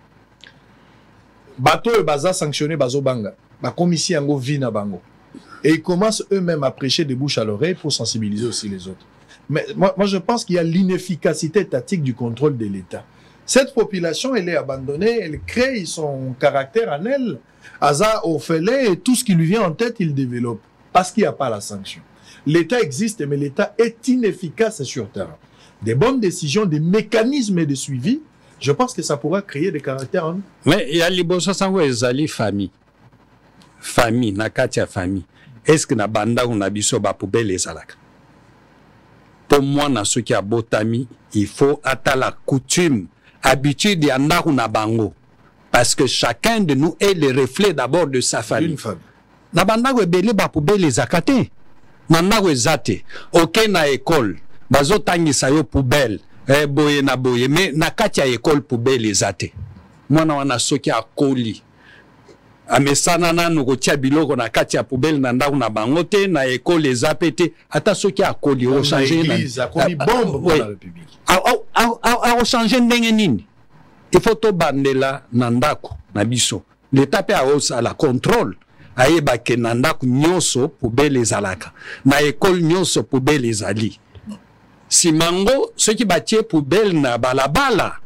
Bateau et baza sanctionné bazo banga, ba commission ngo vina bango. Et ils commencent eux-mêmes à prêcher de bouche à l'oreille pour sensibiliser aussi les autres. Mais moi je pense qu'il y a l'inefficacité étatique du contrôle de l'État. Cette population, elle est abandonnée, elle crée son caractère en elle. Aza orphelin et tout ce qui lui vient en tête, il développe. Parce qu'il n'y a pas la sanction. L'État existe, mais l'État est inefficace sur terrain. Des bonnes décisions, des mécanismes de suivi, je pense que ça pourra créer des caractères en nous. Mais il y a liboso sango ezali famille. Famille, nakati ya famille. Est-ce que na banda ou na biso ba poubelle ezalaka? pour moi, dans ce qui a botami, il faut atteindre la coutume, habitude de Andaru Nabango. Parce que chacun de nous est le reflet d'abord de sa famille. Une famille. Nabandago ebele ba poubelle les akate. Nandago ezate. Ok na école. Bazo tangisa yo poubelle. Boye na boye. Mais na kati ya école poubelle ezate. Mwana wana soki akoli. Amesana na nukotia biloko na kati ya poubelle na ndaku na bangote na école ezapete. Ata soki akoli o changer na église akoli bombe pour la République. A changer ndenge nini? Il faut to bandela na ndako na biso. L'État pe a la contrôle. Ayeba ke na ndako nyonso poubelle ezalaka. Na école nyonso poubelle ezali. Simango soki batie poubelle na balabala.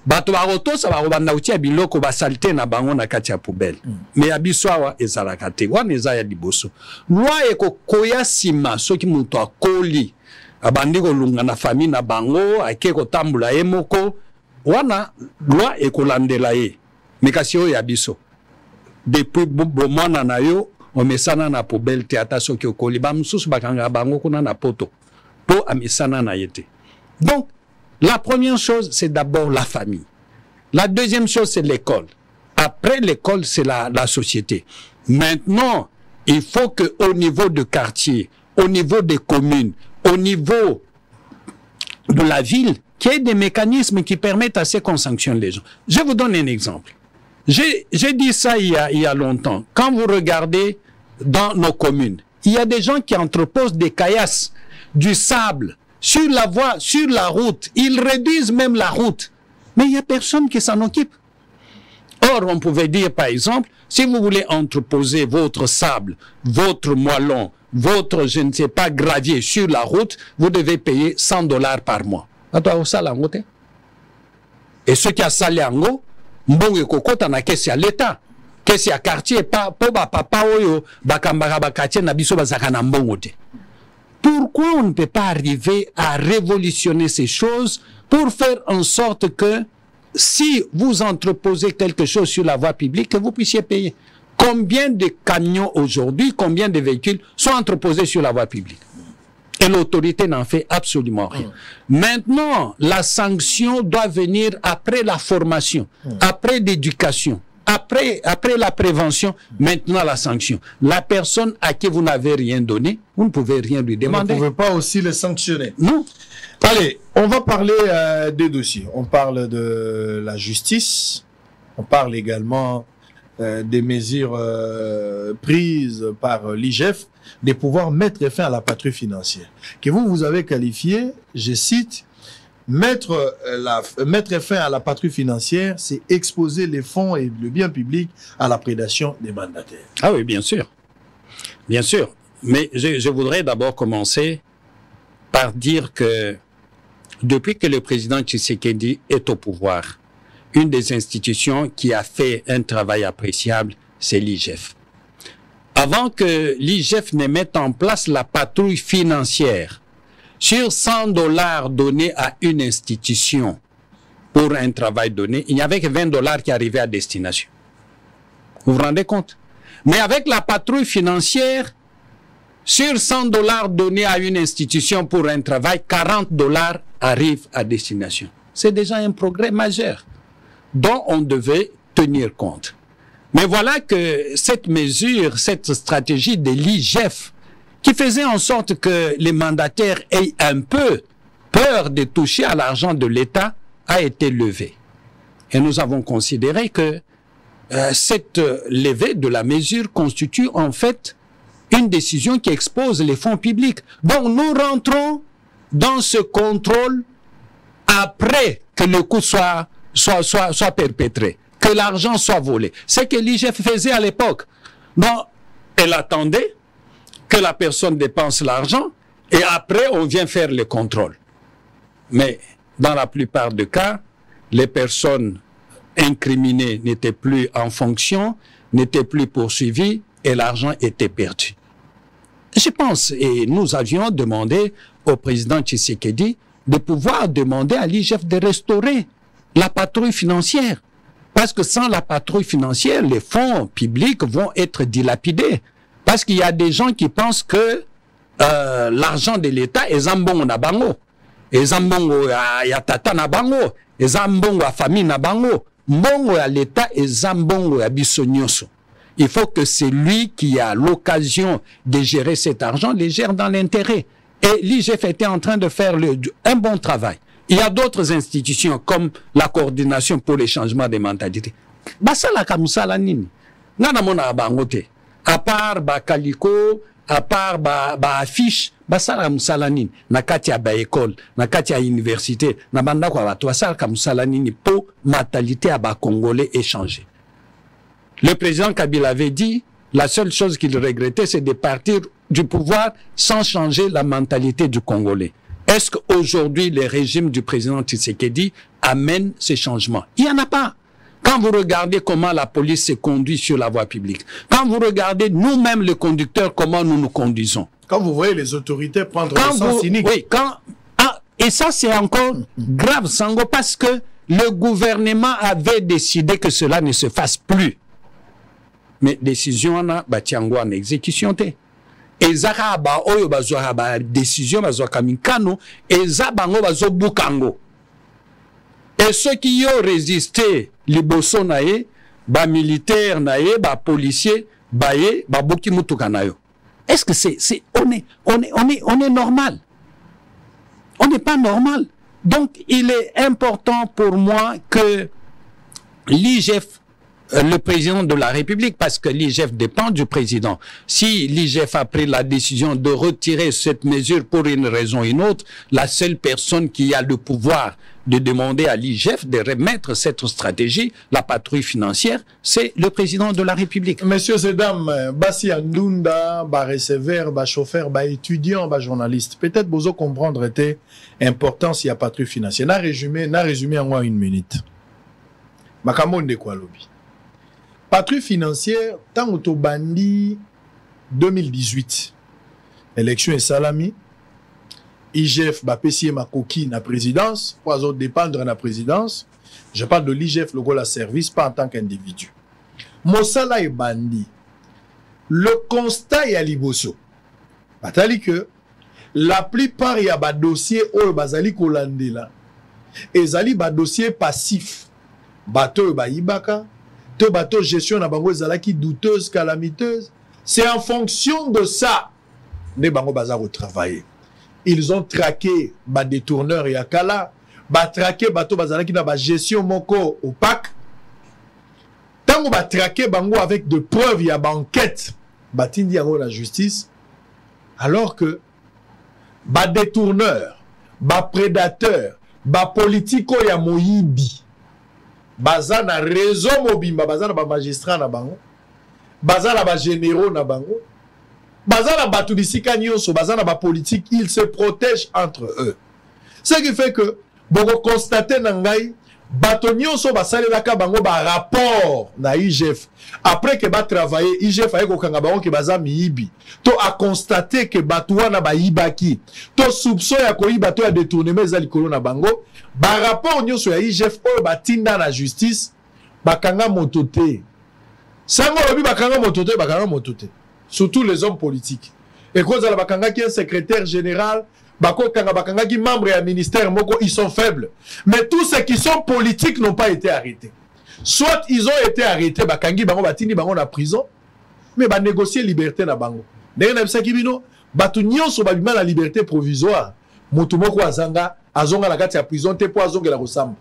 Bato barotosa barobanda utia biloko basalite na bango na kati ya poubelle. Mais abiso awa ezalaka te. Wana eza ya liboso. Loi ekokoya sima soki muto akoli. Abandi kolunga na famille na bango, ake kotambula ye moko. Wana loi ekolandela ye. Mikasi oyo ya biso. Depuis bomwana na yo, omesana na poubelle te ata soki okoli. Ba mususu bakanga bango kuna na poto. Po amesana na yete. Donc, la première chose, c'est d'abord la famille. La deuxième chose, c'est l'école. Après l'école, c'est la société. Maintenant, il faut qu'au niveau de quartier, au niveau des communes, au niveau de la ville, qu'il y ait des mécanismes qui permettent à ce qu'on sanctionne les gens. Je vous donne un exemple. J'ai dit ça il y a longtemps. Quand vous regardez dans nos communes, il y a des gens qui entreposent des caillasses, du sable, sur la voie, sur la route. Ils réduisent même la route. Mais il n'y a personne qui s'en occupe. Or, on pouvait dire, par exemple, si vous voulez entreposer votre sable, votre moellon, votre, je ne sais pas, gravier sur la route, vous devez payer $100 par mois. Et ceux qui a salé en haut, mbongo kokota na kesi ya l'État. Kesi ya quartier, pa papa oyo, bakambara bakatier na biso bazaka na mbongo te. Pourquoi on ne peut pas arriver à révolutionner ces choses pour faire en sorte que si vous entreposez quelque chose sur la voie publique, que vous puissiez payer? Combien de camions aujourd'hui, combien de véhicules sont entreposés sur la voie publique? Et l'autorité n'en fait absolument rien. Maintenant, la sanction doit venir après la formation, après l'éducation. Après la prévention, maintenant la sanction. La personne à qui vous n'avez rien donné, vous ne pouvez rien lui demander. Vous ne pouvez pas aussi le sanctionner. Non. Allez, on va parler des dossiers. On parle de la justice. On parle également des mesures prises par l'IGF, de pouvoir mettre fin à la patrouille financière. Que vous avez qualifié, je cite, mettre fin à la patrouille financière, c'est exposer les fonds et le bien public à la prédation des mandataires. Ah oui, bien sûr. Bien sûr. Mais je voudrais d'abord commencer par dire que depuis que le président Tshisekedi est au pouvoir, une des institutions qui a fait un travail appréciable, c'est l'IGF. Avant que l'IGF ne mette en place la patrouille financière, sur $100 donnés à une institution pour un travail donné, il n'y avait que $20 qui arrivaient à destination. Vous vous rendez compte? Mais avec la patrouille financière, sur $100 donnés à une institution pour un travail, $40 arrivent à destination. C'est déjà un progrès majeur dont on devait tenir compte. Mais voilà que cette mesure, cette stratégie de l'IGF, qui faisait en sorte que les mandataires aient un peu peur de toucher à l'argent de l'État, a été levée. Et nous avons considéré que cette levée de la mesure constitue en fait une décision qui expose les fonds publics. Donc nous rentrons dans ce contrôle après que le coup soit perpétré, que l'argent soit volé. C'est que l'IGF faisait à l'époque. Donc, elle attendait que la personne dépense l'argent et après on vient faire le contrôle. Mais dans la plupart des cas, les personnes incriminées n'étaient plus en fonction, n'étaient plus poursuivies et l'argent était perdu. Je pense, et nous avions demandé au président Tshisekedi de pouvoir demander à l'IGF de restaurer la patrouille financière. Parce que sans la patrouille financière, les fonds publics vont être dilapidés. Parce qu'il y a des gens qui pensent que l'argent de l'État est zambongo na bango. Et zambongo ya tata na bango. Et zambongo ya famille na bango. Mbongo ya l'État et zambongo ya biso nyonso. Il faut que c'est lui qui a l'occasion de gérer cet argent, les gère dans l'intérêt. Et l'IGF était en train de faire un bon travail. Il y a d'autres institutions comme la coordination pour les changements des mentalités. Basala kamusala nini. Nana mona bangote. À part ba kaliko, à part ba affiche, basala kamusala nini. Na kati ya ba école, na kati ya université, na banda kwa watu basala kamusala nini pour mentalité à ba congolais échanger. Le président Kabila avait dit, la seule chose qu'il regrettait, c'est de partir du pouvoir sans changer la mentalité du Congolais. Est-ce qu'aujourd'hui, le régime du président Tshisekedi amène ces changements? Il n'y en a pas. Quand vous regardez comment la police se conduit sur la voie publique, quand vous regardez nous-mêmes les conducteurs, comment nous nous conduisons. Quand vous voyez les autorités prendre le sens cynique. Oui, et ça c'est encore grave, Sango, parce que le gouvernement avait décidé que cela ne se fasse plus. Mais décision on batiango en exécution te. Ezaka ba oyo bazwa ba décision bazwa kaminkano eza bango bazo bukango. Et ceux qui y ont résisté liboso nae ba militaire nae ba policier baye ba boki mutuka nayo. Est-ce que on est normal? On n'est pas normal. Donc il est important pour moi que l'IGF, le président de la République, parce que l'IGF dépend du président. Si l'IGF a pris la décision de retirer cette mesure pour une raison ou une autre, la seule personne qui a le pouvoir de demander à l'IGF de remettre cette stratégie, la patrouille financière, c'est le président de la République. Messieurs et dames, Bassi Andunda, ba receveur, ba chauffeur, ba étudiant, ba journaliste, peut-être vous comprendre était importance il y a patrouille financière. Na résumé en moins une minute. Makamon de quoi lobby. Patrouille financière, tant au bandi 2018, élection et salami, IGF va payer ma coquille na présidence, pour autres dépendre de la présidence. Je parle de l'IGF, le la service, pas en tant qu'individu. Mosala et bandi. Le constat est à Liboso. Batali que la plupart y a des dossiers où bazali kolande là. Et zali ba dossier passif. Bateau ba ibaka. Tout bateau gestion na bango zalaki douteuse, calamiteuse. C'est en fonction de ça ne bango bazar au travail. Ils ont traqué ba détourneur et akala, ba traqué bateau bazalaki na ba gestion moko opaque. Tango ba traqué bango avec de preuves, il y a ba enquête, ba tindi yango la justice. Alors que ba détourneur, ba prédateur, ba politico ya moyibi. Baza na réseau mobimba, baza na ba magistrat na bango, baza na ba généraux na bango, baza na ba tubisika nyonso, baza na ba politique, ils se protègent entre eux. Ce qui fait que boko constater na ngai bato nyonso basalelaka bango ba rapport na IGF après que ba travailler IGF aye kokanga bango ke baza miyibi to a constater que bato wana ba yibaki to soupçon ya koyiba to ya détournement za likolo na bango ba rapport nyonso ya IGF oyo batinda na justice bakanga motote sango lobi bakanga motote surtout les hommes politiques et cause la bakanga qui est secrétaire général bako kanga bakanga qui membre ya ministère moko ils sont faibles mais tous ceux qui sont politiques n'ont pas été arrêtés soit ils ont été arrêtés bakangi bango batini bango na prison mais ba négocier liberté na bango ndenge na bisaki bino batu nyonso babima la liberté provisoire mutu moko azanga azonga na kati ya prison te po azongela kosamba.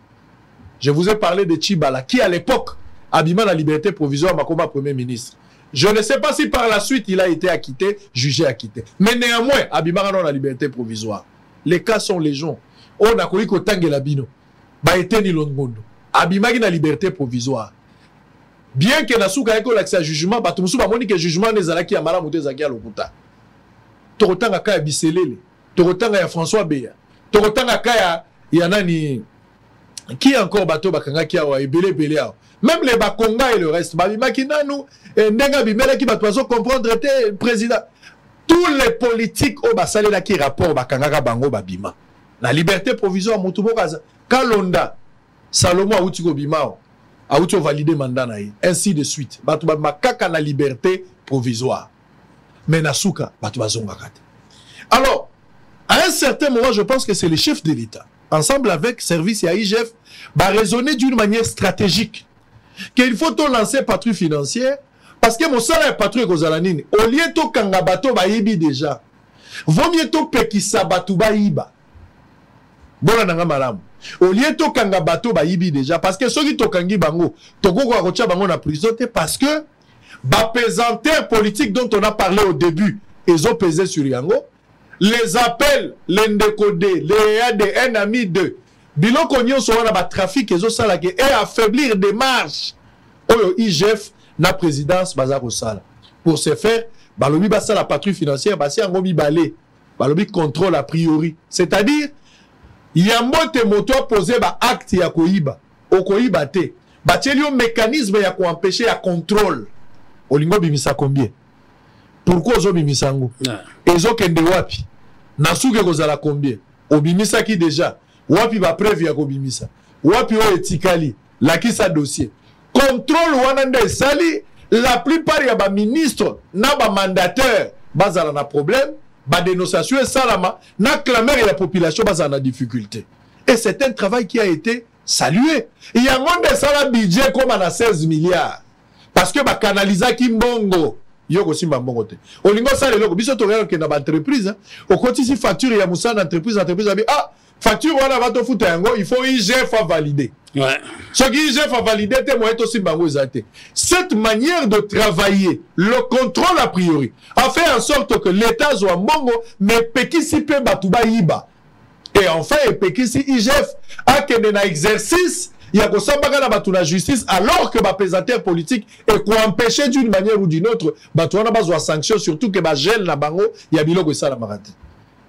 Je vous ai parlé de Tchibala qui à l'époque abima la liberté provisoire makoma premier ministre. Je ne sais pas si par la suite il a été acquitté, jugé acquitté. Mais néanmoins, abima dans la liberté provisoire. Les cas sont légion. On a connu qu'au Tangela Bino, Baete ni Longondo, abima la liberté provisoire. Bien que Nasuka ait l'accès à jugement, Batumusu ba moni que jugement ne zalaki ya mala muté zaki ya lokuta. Torotanga kaya Biselele, Torotanga ya François Beya, Torotanga kaya ya nani qui encore bateau bakanga ki awa ebele belé awa. Même les Bakonga et le reste, babima ki nanu ndenga bimela ki batwazo comprendre te président. Tous les politiques au basale la ki rapport bakanga ka bango babima. La liberté provisoire mutu bokaza Kalonda Salomo autiko bimao. Auto valider mandat na ye. Ainsi de suite. Batu ba makaka na liberté provisoire. Mais nasuka batu bazonga kate. Alors, à un certain moment, je pense que c'est les chefs de l'État, ensemble avec Service et IGF, va raisonner d'une manière stratégique qu'il faut lancer patrouille financière parce que mon salaire patrouille aux alanines, au lieu de kangabato baïbi déjà, vaut mieux to pekisa batu baïba. Bon, nanga malam. Au lieu de kangabato baïbi déjà, parce que ceux qui tokangi bango, toko kwa kocha bango na prison, parce que ba pesanteur politique dont on a parlé au début, ils ont pesé sur Yango. Les appels, les ndécodés, les ADN ami de biloko nyonso wana ba trafic ezo sala ke et affaiblir des marges oyo IGF na présidence baza ko sala pour ce faire balobi ba sala patrouille financière basi yango mibale balobi contrôle a priori, c'est-à-dire yambote moto poser ba acte ya koiba okoiba te batieli yo mécanisme ya ko empêcher ya contrôle olingo bimisa combien. Pourquoi ozo bimisa ngo ezo kende wapi nasuke kozala combien obimisa ki déjà wapi ba preuve ya kobimisa wapi o etikali lakisa dossier contrôle wana nde sali la plupart ya ba ministre na ba mandataire bazala na problème ba dénonciation salama na clamer la population bazala na difficulté et c'est un travail qui a été salué. Il y a un monde de budget comme à 16 milliards parce que ba canalisa ki mbongo yoko simba mbongo te olingo sale loko biso to real ke na ba entreprise o kotisi facture ya musana entreprise abi ah facture wana va to futa yango il faut IGF à valider. Ouais. Ce qui IGF à valider te moyen to simba ngo ezate. Cette manière de travailler, le contrôle a priori, a fait en sorte que l'État soit mbongo mais pekisi pe batuba yiba. Et enfin pekisi IGF a kene na exercice il y a la justice alors que ma présentateur politique est qu'on empêcher d'une manière ou d'une autre batouana besoin sanction surtout que ma gel na bango il y a biloko ça la marati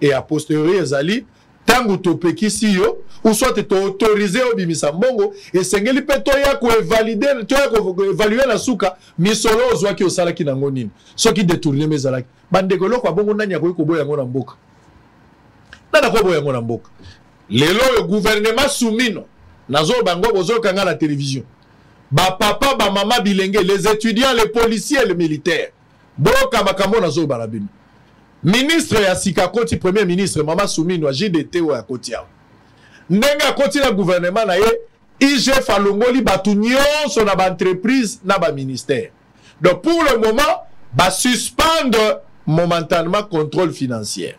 et a posteriori ezali tango topeki si yo ou soit te autorisé au bimisa mbongo et sengeli pe to ya ko valider to ya ko évaluer la suka misolo ozwa ki osala ki nango nini so ki détourner mezalaki bande ko lokwa bongo nanya ko boya ngo na mboka nana ko boya ngo na mboka lelo le gouvernement soumino nazo bango bozo kanga la télévision ba papa ba mama bilenge les étudiants les policiers les militaires boka makambo nazo balabini ministre ya Sikakoti premier ministre mama Soumino JDT wa Kotia ndenga koti na gouvernement na ye IGF alongoli batu nyonso na ba entreprise na ba ministère donc pour le moment ba suspendre momentanément contrôle financier.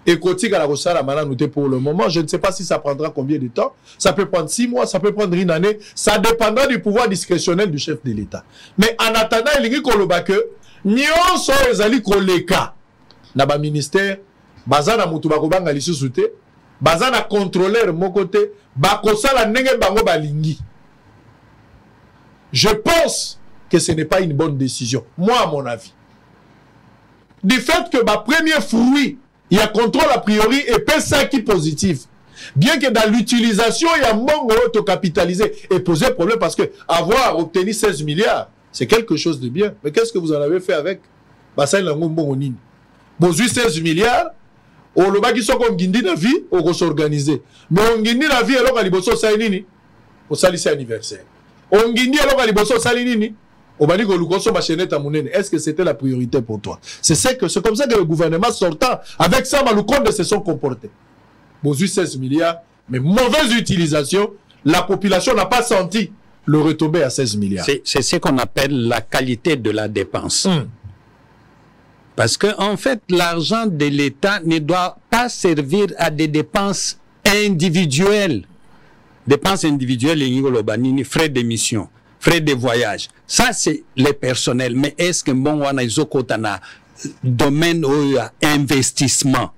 Et côté à la Rossala Mananoute pour le moment, je ne sais pas si ça prendra combien de temps. Ça peut prendre 6 mois, ça peut prendre une année. Ça dépendra du pouvoir discrétionnel du chef de l'État. Mais en attendant, il y a que nous sommes allés koleka na ba ministère, bazana mutu bakobanga lisusu te, bazana contrôleur mon côté, bakosala ndenge bango balingi. Je pense que ce n'est pas une bonne décision. Moi, à mon avis. Du fait que ma premier fruit il y a contrôle a priori et PSA qui est positif. Bien que dans l'utilisation, il y a un monde auto-capitalisé et poser problème parce que avoir obtenu 16 milliards, c'est quelque chose de bien. Mais qu'est-ce que vous en avez fait avec Basay Langombo-Onine? Vous avez 16 milliards, au loba qui sont comme Guindi la vie, on s'organiser. Mais on Guindi la vie, alors à l'Iboso Salinini, au salissé anniversaire. On Guindi alors à l'Iboso Salinini. Est-ce que c'était la priorité pour toi? C'est comme ça que le gouvernement sortant, avec ça, Maloukonde se sont comportés. Bozu 16 milliards, mais mauvaise utilisation, la population n'a pas senti le retombé à 16 milliards. C'est ce qu'on appelle la qualité de la dépense. Parce que, en fait, l'argent de l'État ne doit pas servir à des dépenses individuelles. Dépenses individuelles, frais d'émission. Frais de voyage. Ça, c'est les personnels. Mais est-ce que bon, on a un domaine où investissement?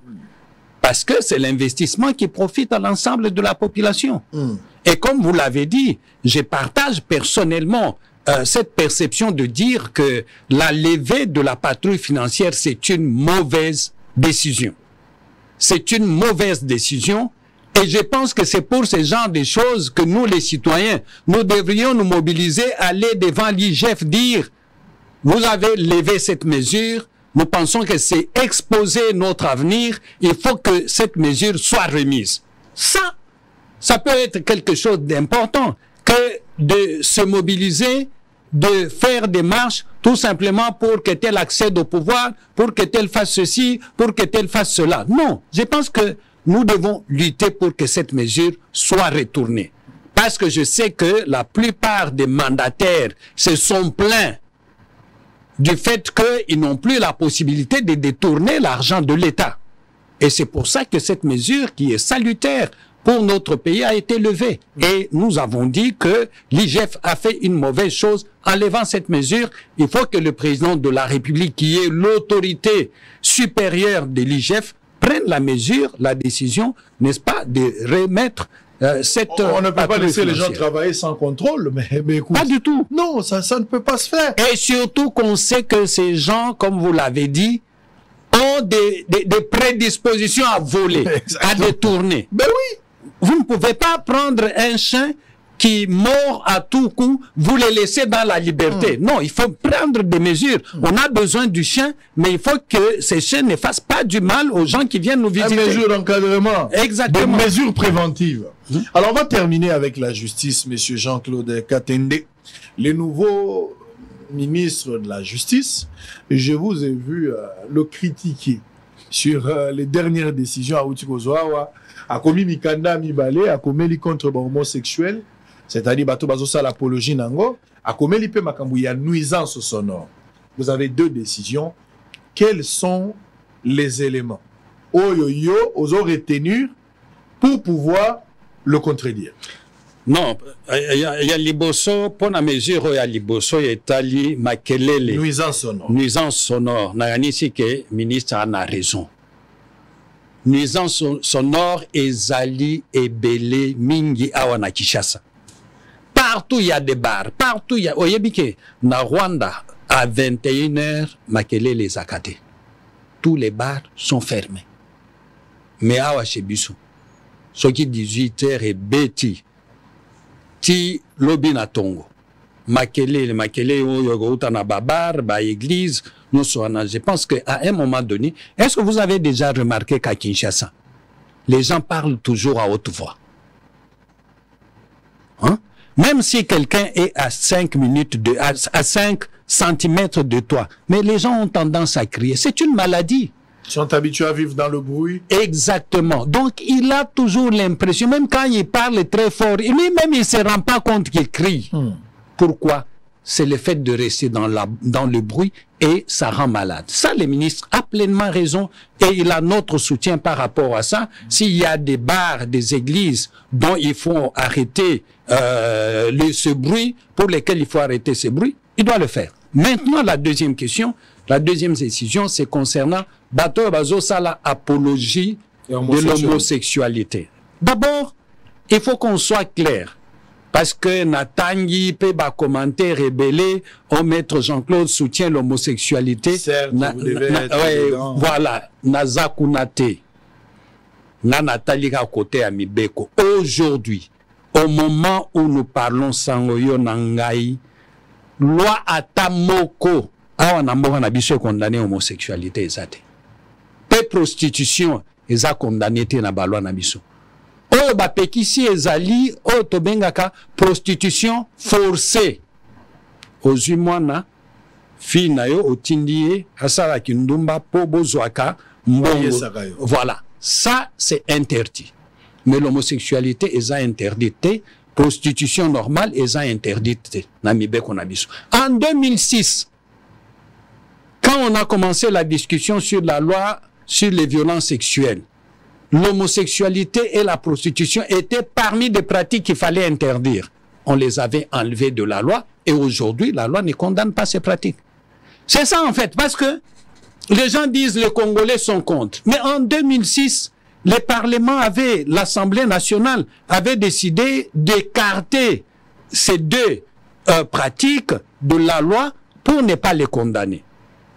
Parce que c'est l'investissement qui profite à l'ensemble de la population. Et comme vous l'avez dit, je partage personnellement cette perception de dire que la levée de la patrouille financière, c'est une mauvaise décision. C'est une mauvaise décision. Et je pense que c'est pour ce genre de choses que nous, les citoyens, nous devrions nous mobiliser, aller devant l'IGF, dire, vous avez levé cette mesure, nous pensons que c'est exposer notre avenir, il faut que cette mesure soit remise. Ça peut être quelque chose d'important, que de se mobiliser de faire des marches tout simplement pour que tel accède au pouvoir, pour que tel fasse ceci, pour que tel fasse cela. Non, je pense que nous devons lutter pour que cette mesure soit retournée. Parce que je sais que la plupart des mandataires se sont plaints du fait qu'ils n'ont plus la possibilité de détourner l'argent de l'État. Et c'est pour ça que cette mesure qui est salutaire pour notre pays a été levée. Et nous avons dit que l'IGF a fait une mauvaise chose en levant cette mesure. Il faut que le président de la République, qui est l'autorité supérieure de l'IGF, prenne la mesure, la décision, n'est-ce pas, de remettre cette... On ne peut pas laisser les gens travailler sans contrôle, mais écoute... Pas du tout. Non, ça ne peut pas se faire. Et surtout qu'on sait que ces gens, comme vous l'avez dit, ont des prédispositions à voler, à détourner. Ben oui. Vous ne pouvez pas prendre un chien qui mord à tout coup, vous le laissez dans la liberté. Non, il faut prendre des mesures. On a besoin du chien, mais il faut que ces chiens ne fassent pas du mal aux gens qui viennent nous visiter. Des mesures d'encadrement. Exactement. Des mesures préventives. Alors, on va terminer avec la justice, monsieur Jean-Claude Katende. Le nouveau ministre de la Justice, je vous ai vu le critiquer sur les dernières décisions à Outikozoawa, à commis Mikanda Mibale, à commis contre homosexuels, c'est-à-dire bato bazosa l'apologie nango, à commis lipe makambouya nuisance sonore. Vous avez deux décisions. Quels sont les éléments oyo aux retenir pour pouvoir le contredire? Non, il y a liboso, pour la mesure, il y a liboso, il y a tali makelele. Nuisance sonore. Nuisance sonore. Naganisi que ministre a raison. Nuisance sonore ezali ebele mingi awa na Kinshasa. Partout il y a des bars, partout il y a... Oyebike, na Rwanda, à 21h, makelele zakate. Tous les bars sont fermés. Mais awa chebiso, ce qui 18h est bêti. Ti lobi na tongo makelele oyo gouta na babar ba église nous sommes. Je pense que à un moment donné, est-ce que vous avez déjà remarqué qu'à Kinshasa les gens parlent toujours à haute voix, hein? Même si quelqu'un est à 5 minutes à 5 centimètres de toi, mais les gens ont tendance à crier. C'est une maladie. Ils sont habitués à vivre dans le bruit. Exactement. Donc, il a toujours l'impression, même quand il parle très fort, lui-même, il ne se rend pas compte qu'il crie. Pourquoi? C'est le fait de rester dans le bruit et ça rend malade. Ça, le ministre a pleinement raison et il a notre soutien par rapport à ça. S'il y a des bars, des églises dont il faut arrêter ce bruit, pour lesquels il faut arrêter ce bruit, il doit le faire. Maintenant, la deuxième question, la deuxième décision, c'est concernant Bato Bazo Sala apologie de l'homosexualité. D'abord, il faut qu'on soit clair. Parce que Natangi peut ba commenter rébellé, au maître Jean-Claude soutient l'homosexualité. Certes, vous devez être voilà, Nazakunate. Na Nathalie à côté à Mibeko. Aujourd'hui, au moment où nous parlons Sangoyo Nangai, loi Atamoko, awa namboka na biso condamné homosexualité ezate. Pe prostitution eza condamné te na balwa na biso. Oyo ba pekisi ezali oyo tobengaka prostitution forcée. Ozwi mwana fi na yo otindi ye asala kindumba po bozwaka mbongo. Voilà, ça c'est interdit. Mais l'homosexualité est interdite, prostitution normale est interdite. En 2006, quand on a commencé la discussion sur la loi sur les violences sexuelles, l'homosexualité et la prostitution étaient parmi des pratiques qu'il fallait interdire. On les avait enlevées de la loi et aujourd'hui, la loi ne condamne pas ces pratiques. C'est ça en fait, parce que les gens disent les Congolais sont contre. Mais en 2006, le Parlement avait, l'Assemblée nationale avait décidé d'écarter ces deux pratiques de la loi pour ne pas les condamner.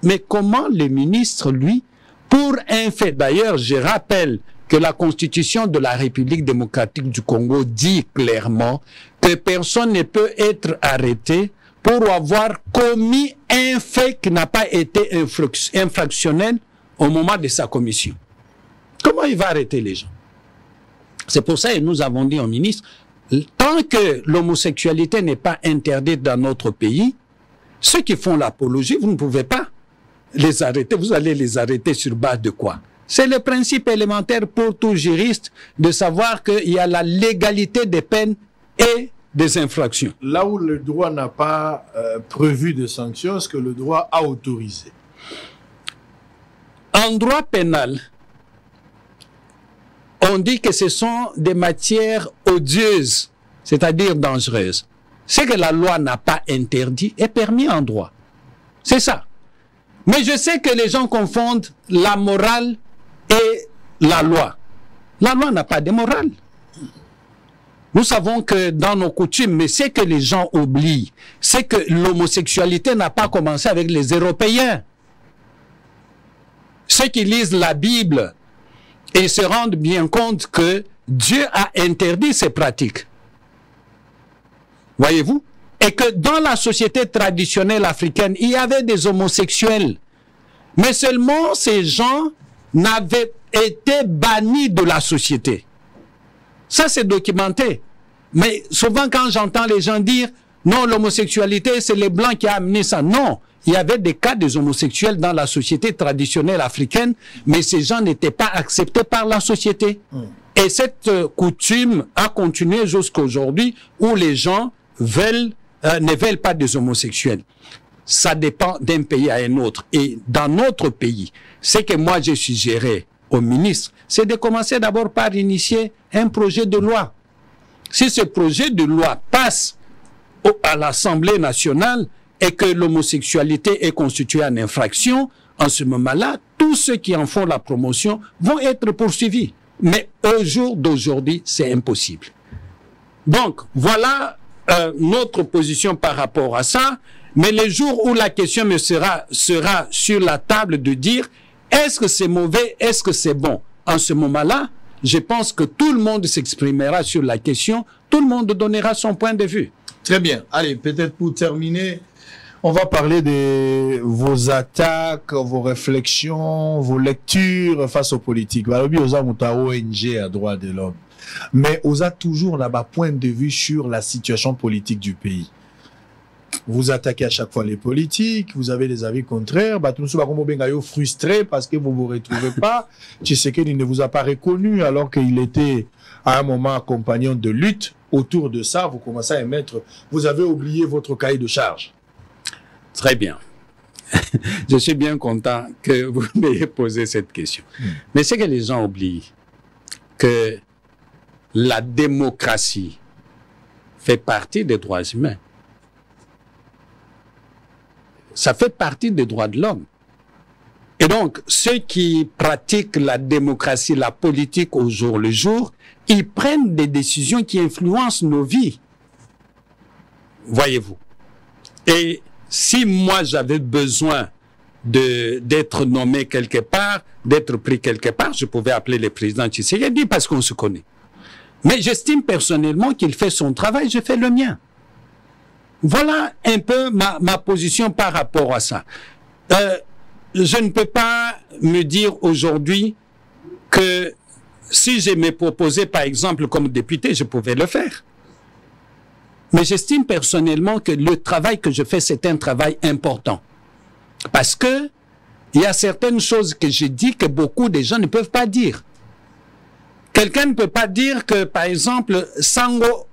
Mais comment le ministre, lui, pour un fait, d'ailleurs, je rappelle que la Constitution de la République démocratique du Congo dit clairement que personne ne peut être arrêté pour avoir commis un fait qui n'a pas été infractionnel au moment de sa commission. Comment il va arrêter les gens? C'est pour ça que nous avons dit au ministre, tant que l'homosexualité n'est pas interdite dans notre pays, Ceux qui font l'apologie, vous ne pouvez pas les arrêter. Vous allez les arrêter sur base de quoi? C'est le principe élémentaire pour tout juriste de savoir qu'il y a la légalité des peines et des infractions. Là où le droit n'a pas prévu de sanctions, est-ce que le droit a autorisé? En droit pénal, on dit que ce sont des matières odieuses, c'est-à-dire dangereuses. Ce que la loi n'a pas interdit est permis en droit. C'est ça. Mais je sais que les gens confondent la morale et la loi. La loi n'a pas de morale. Nous savons que dans nos coutumes, mais ce que les gens oublient, c'est que l'homosexualité n'a pas commencé avec les Européens. Ceux qui lisent la Bible et se rendent bien compte que Dieu a interdit ces pratiques. Voyez-vous? Et que dans la société traditionnelle africaine, il y avait des homosexuels. Mais seulement ces gens n'avaient été bannis de la société. Ça, c'est documenté. Mais souvent, quand j'entends les gens dire « Non, l'homosexualité, c'est les Blancs qui ont amené ça ». Non, il y avait des cas des homosexuels dans la société traditionnelle africaine, mais ces gens n'étaient pas acceptés par la société. Et cette coutume a continué jusqu'à aujourd'hui où les gens ne veulent pas des homosexuels. Ça dépend d'un pays à un autre. Et dans notre pays, ce que moi j'ai suggéré au ministre, c'est de commencer d'abord par initier un projet de loi. Si ce projet de loi passe à l'Assemblée nationale et que l'homosexualité est constituée en infraction, en ce moment-là, tous ceux qui en font la promotion vont être poursuivis. Mais au jour d'aujourd'hui, c'est impossible. Donc, voilà notre position par rapport à ça. Mais le jour où la question me sera sur la table de dire est-ce que c'est mauvais, est-ce que c'est bon? En ce moment-là, je pense que tout le monde s'exprimera sur la question, tout le monde donnera son point de vue. Très bien. Allez, peut-être pour terminer, on va parler de vos attaques, vos réflexions, vos lectures face aux politiques. Aux ONG à droit de l'homme. Mais vous avez toujours là-bas point de vue sur la situation politique du pays. Vous attaquez à chaque fois les politiques, vous avez des avis contraires, tout le frustré parce que vous ne vous retrouvez pas. Tshisekedi ne vous a pas reconnu alors qu'il était à un moment compagnon de lutte. Autour de ça, vous commencez à émettre, vous avez oublié votre cahier de charge. Très bien. Je suis bien content que vous m'ayez posé cette question. Mais c'est que les gens oublient que la démocratie fait partie des droits humains. Ça fait partie des droits de l'homme. Et donc, ceux qui pratiquent la démocratie, la politique au jour le jour, ils prennent des décisions qui influencent nos vies. Voyez-vous. Et si moi j'avais besoin d'être nommé quelque part, d'être pris quelque part, je pouvais appeler le président Tshisekedi parce qu'on se connaît. Mais j'estime personnellement qu'il fait son travail, je fais le mien. Voilà un peu ma position par rapport à ça. Je ne peux pas me dire aujourd'hui que si je me proposais par exemple comme député, je pouvais le faire. Mais j'estime personnellement que le travail que je fais, c'est un travail important. Parce que il y a certaines choses que je dis que beaucoup de gens ne peuvent pas dire. Quelqu'un ne peut pas dire que, par exemple, Sango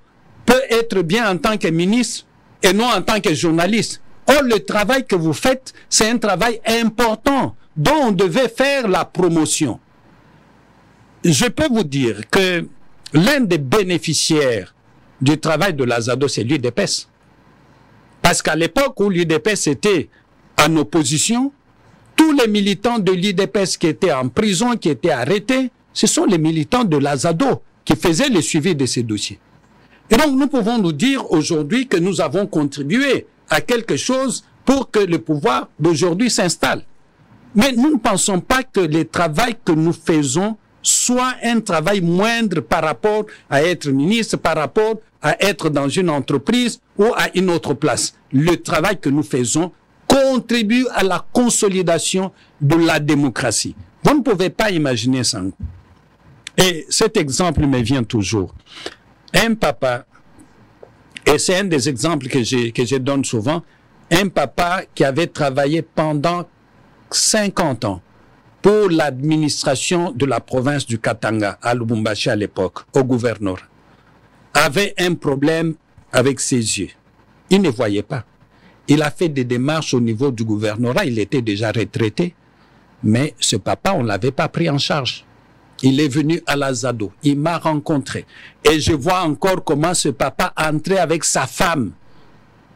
peut être bien en tant que ministre et non en tant que journaliste. Or, le travail que vous faites, c'est un travail important dont on devait faire la promotion. Je peux vous dire que l'un des bénéficiaires du travail de l'Azado, c'est l'UDPS. Parce qu'à l'époque où l'UDPS était en opposition, tous les militants de l'UDPS qui étaient en prison, qui étaient arrêtés, ce sont les militants de l'Azado qui faisaient le suivi de ces dossiers. Et donc, nous pouvons nous dire aujourd'hui que nous avons contribué à quelque chose pour que le pouvoir d'aujourd'hui s'installe. Mais nous ne pensons pas que le travail que nous faisons soit un travail moindre par rapport à être ministre, par rapport à être dans une entreprise ou à une autre place. Le travail que nous faisons contribue à la consolidation de la démocratie. Vous ne pouvez pas imaginer ça. Et cet exemple me vient toujours. Un papa, et c'est un des exemples que je donne souvent, un papa qui avait travaillé pendant 50 ans pour l'administration de la province du Katanga, à Lubumbashi à l'époque, au gouverneur, avait un problème avec ses yeux. Il ne voyait pas. Il a fait des démarches au niveau du gouvernorat, il était déjà retraité, mais ce papa, on ne l'avait pas pris en charge. Il est venu à la ZADO, il m'a rencontré. Et je vois encore comment ce papa entrait avec sa femme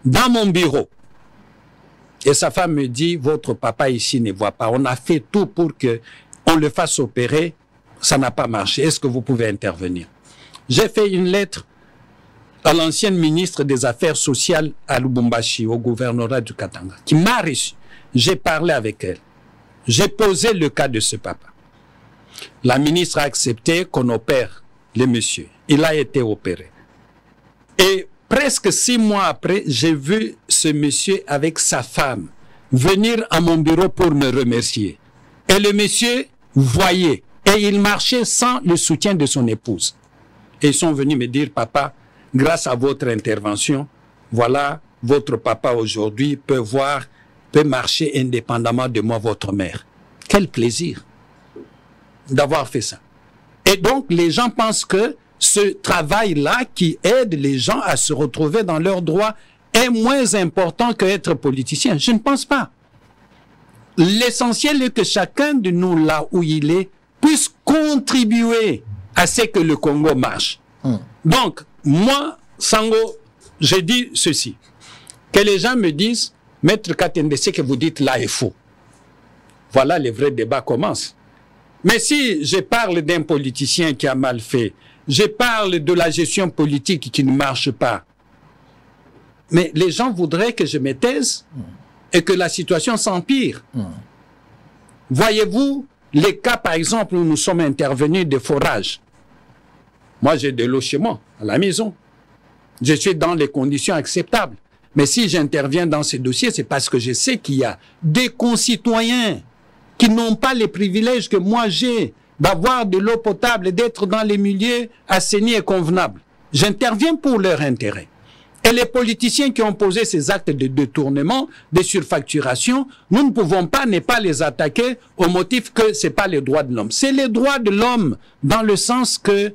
dans mon bureau. Et sa femme me dit, votre papa ici ne voit pas. On a fait tout pour qu'on le fasse opérer. Ça n'a pas marché. Est-ce que vous pouvez intervenir? J'ai fait une lettre à l'ancienne ministre des Affaires sociales à Lubumbashi, au gouvernorat du Katanga, qui m'a reçu. J'ai parlé avec elle. J'ai posé le cas de ce papa. La ministre a accepté qu'on opère le monsieur. Il a été opéré. Et presque 6 mois après, j'ai vu ce monsieur avec sa femme venir à mon bureau pour me remercier. Et le monsieur voyait. Et il marchait sans le soutien de son épouse. Et ils sont venus me dire, papa, grâce à votre intervention, voilà, votre papa aujourd'hui peut voir, peut marcher indépendamment de moi, votre mère. Quel plaisir d'avoir fait ça. Et donc, les gens pensent que ce travail-là qui aide les gens à se retrouver dans leurs droits est moins important qu'être politicien. Je ne pense pas. L'essentiel est que chacun de nous, là où il est, puisse contribuer à ce que le Congo marche. Donc, moi, Sango, je dis ceci. Que les gens me disent, Maître Katende, ce que vous dites là est faux. Voilà, les vrais débats commencent. Mais si je parle d'un politicien qui a mal fait, je parle de la gestion politique qui ne marche pas, mais les gens voudraient que je me taise et que la situation s'empire. Voyez-vous, les cas, par exemple, où nous sommes intervenus de forage. Moi, j'ai de l'eau chez moi, à la maison. Je suis dans les conditions acceptables. Mais si j'interviens dans ces dossiers, c'est parce que je sais qu'il y a des concitoyens qui n'ont pas les privilèges que moi j'ai, d'avoir de l'eau potable et d'être dans les milieux assainis et convenables. J'interviens pour leur intérêt. Et les politiciens qui ont posé ces actes de détournement, de surfacturation, nous ne pouvons pas ne pas les attaquer au motif que ce n'est pas les droits de l'homme. C'est les droits de l'homme dans le sens que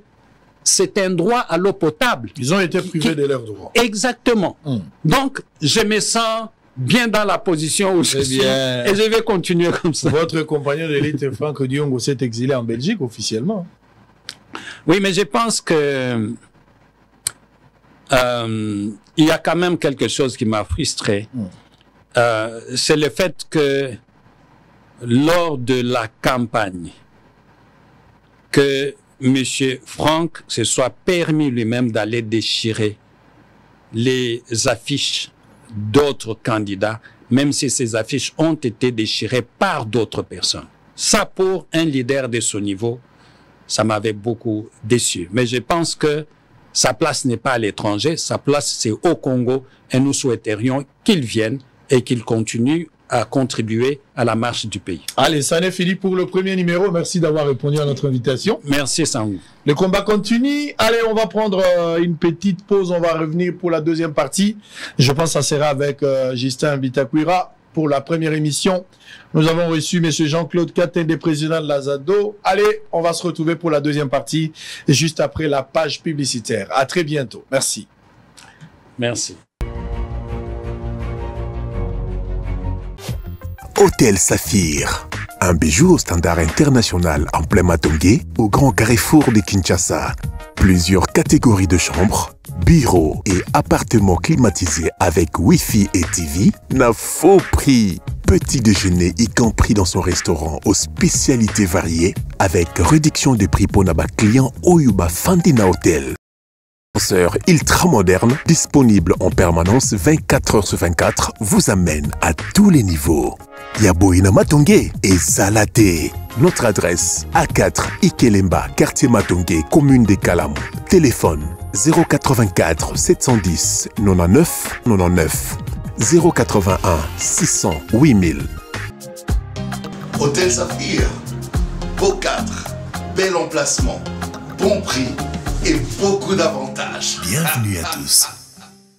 c'est un droit à l'eau potable. Ils ont été privés de leurs droits. Exactement. Donc, je me sens bien dans la position où je suis et je vais continuer comme ça. Votre compagnon d'élite, Franck Diongo, s'est exilé en Belgique officiellement. Oui, mais je pense que il y a quand même quelque chose qui m'a frustré. C'est le fait que lors de la campagne, que M. Franck se soit permis lui-même d'aller déchirer les affiches d'autres candidats, même si ces affiches ont été déchirées par d'autres personnes. Ça, pour un leader de ce niveau, ça m'avait beaucoup déçu. Mais je pense que sa place n'est pas à l'étranger, sa place c'est au Congo et nous souhaiterions qu'il vienne et qu'il continue à contribuer à la marche du pays. Allez, ça n'est fini pour le premier numéro. Merci d'avoir répondu à notre invitation. Merci, Sangou. Le combat continue. Allez, on va prendre une petite pause. On va revenir pour la deuxième partie. Je pense que ça sera avec Justin Bitakwira pour la première émission. Nous avons reçu M. Jean-Claude Katende, président de la ZADO. Allez, on va se retrouver pour la deuxième partie, juste après la page publicitaire. À très bientôt. Merci. Merci. Hôtel Saphir, un bijou au standard international en plein Matongé, au grand carrefour de Kinshasa. Plusieurs catégories de chambres, bureaux et appartements climatisés avec Wi-Fi et TV n'a faux prix. Petit déjeuner y compris dans son restaurant aux spécialités variées avec réduction des prix pour Naba client Oyuba Fandina Hotel. Ascenseur ultra moderne, disponible en permanence 24h/24, vous amène à tous les niveaux. Yaboina Matongé et Salaté. Notre adresse A4 Ikelemba, quartier Matongé, commune des Kalamou. Téléphone 084 710 99 99 081 600 8000. Hôtel Saphir, beau cadre, bel emplacement, bon prix et beaucoup d'avantages. Bienvenue à tous.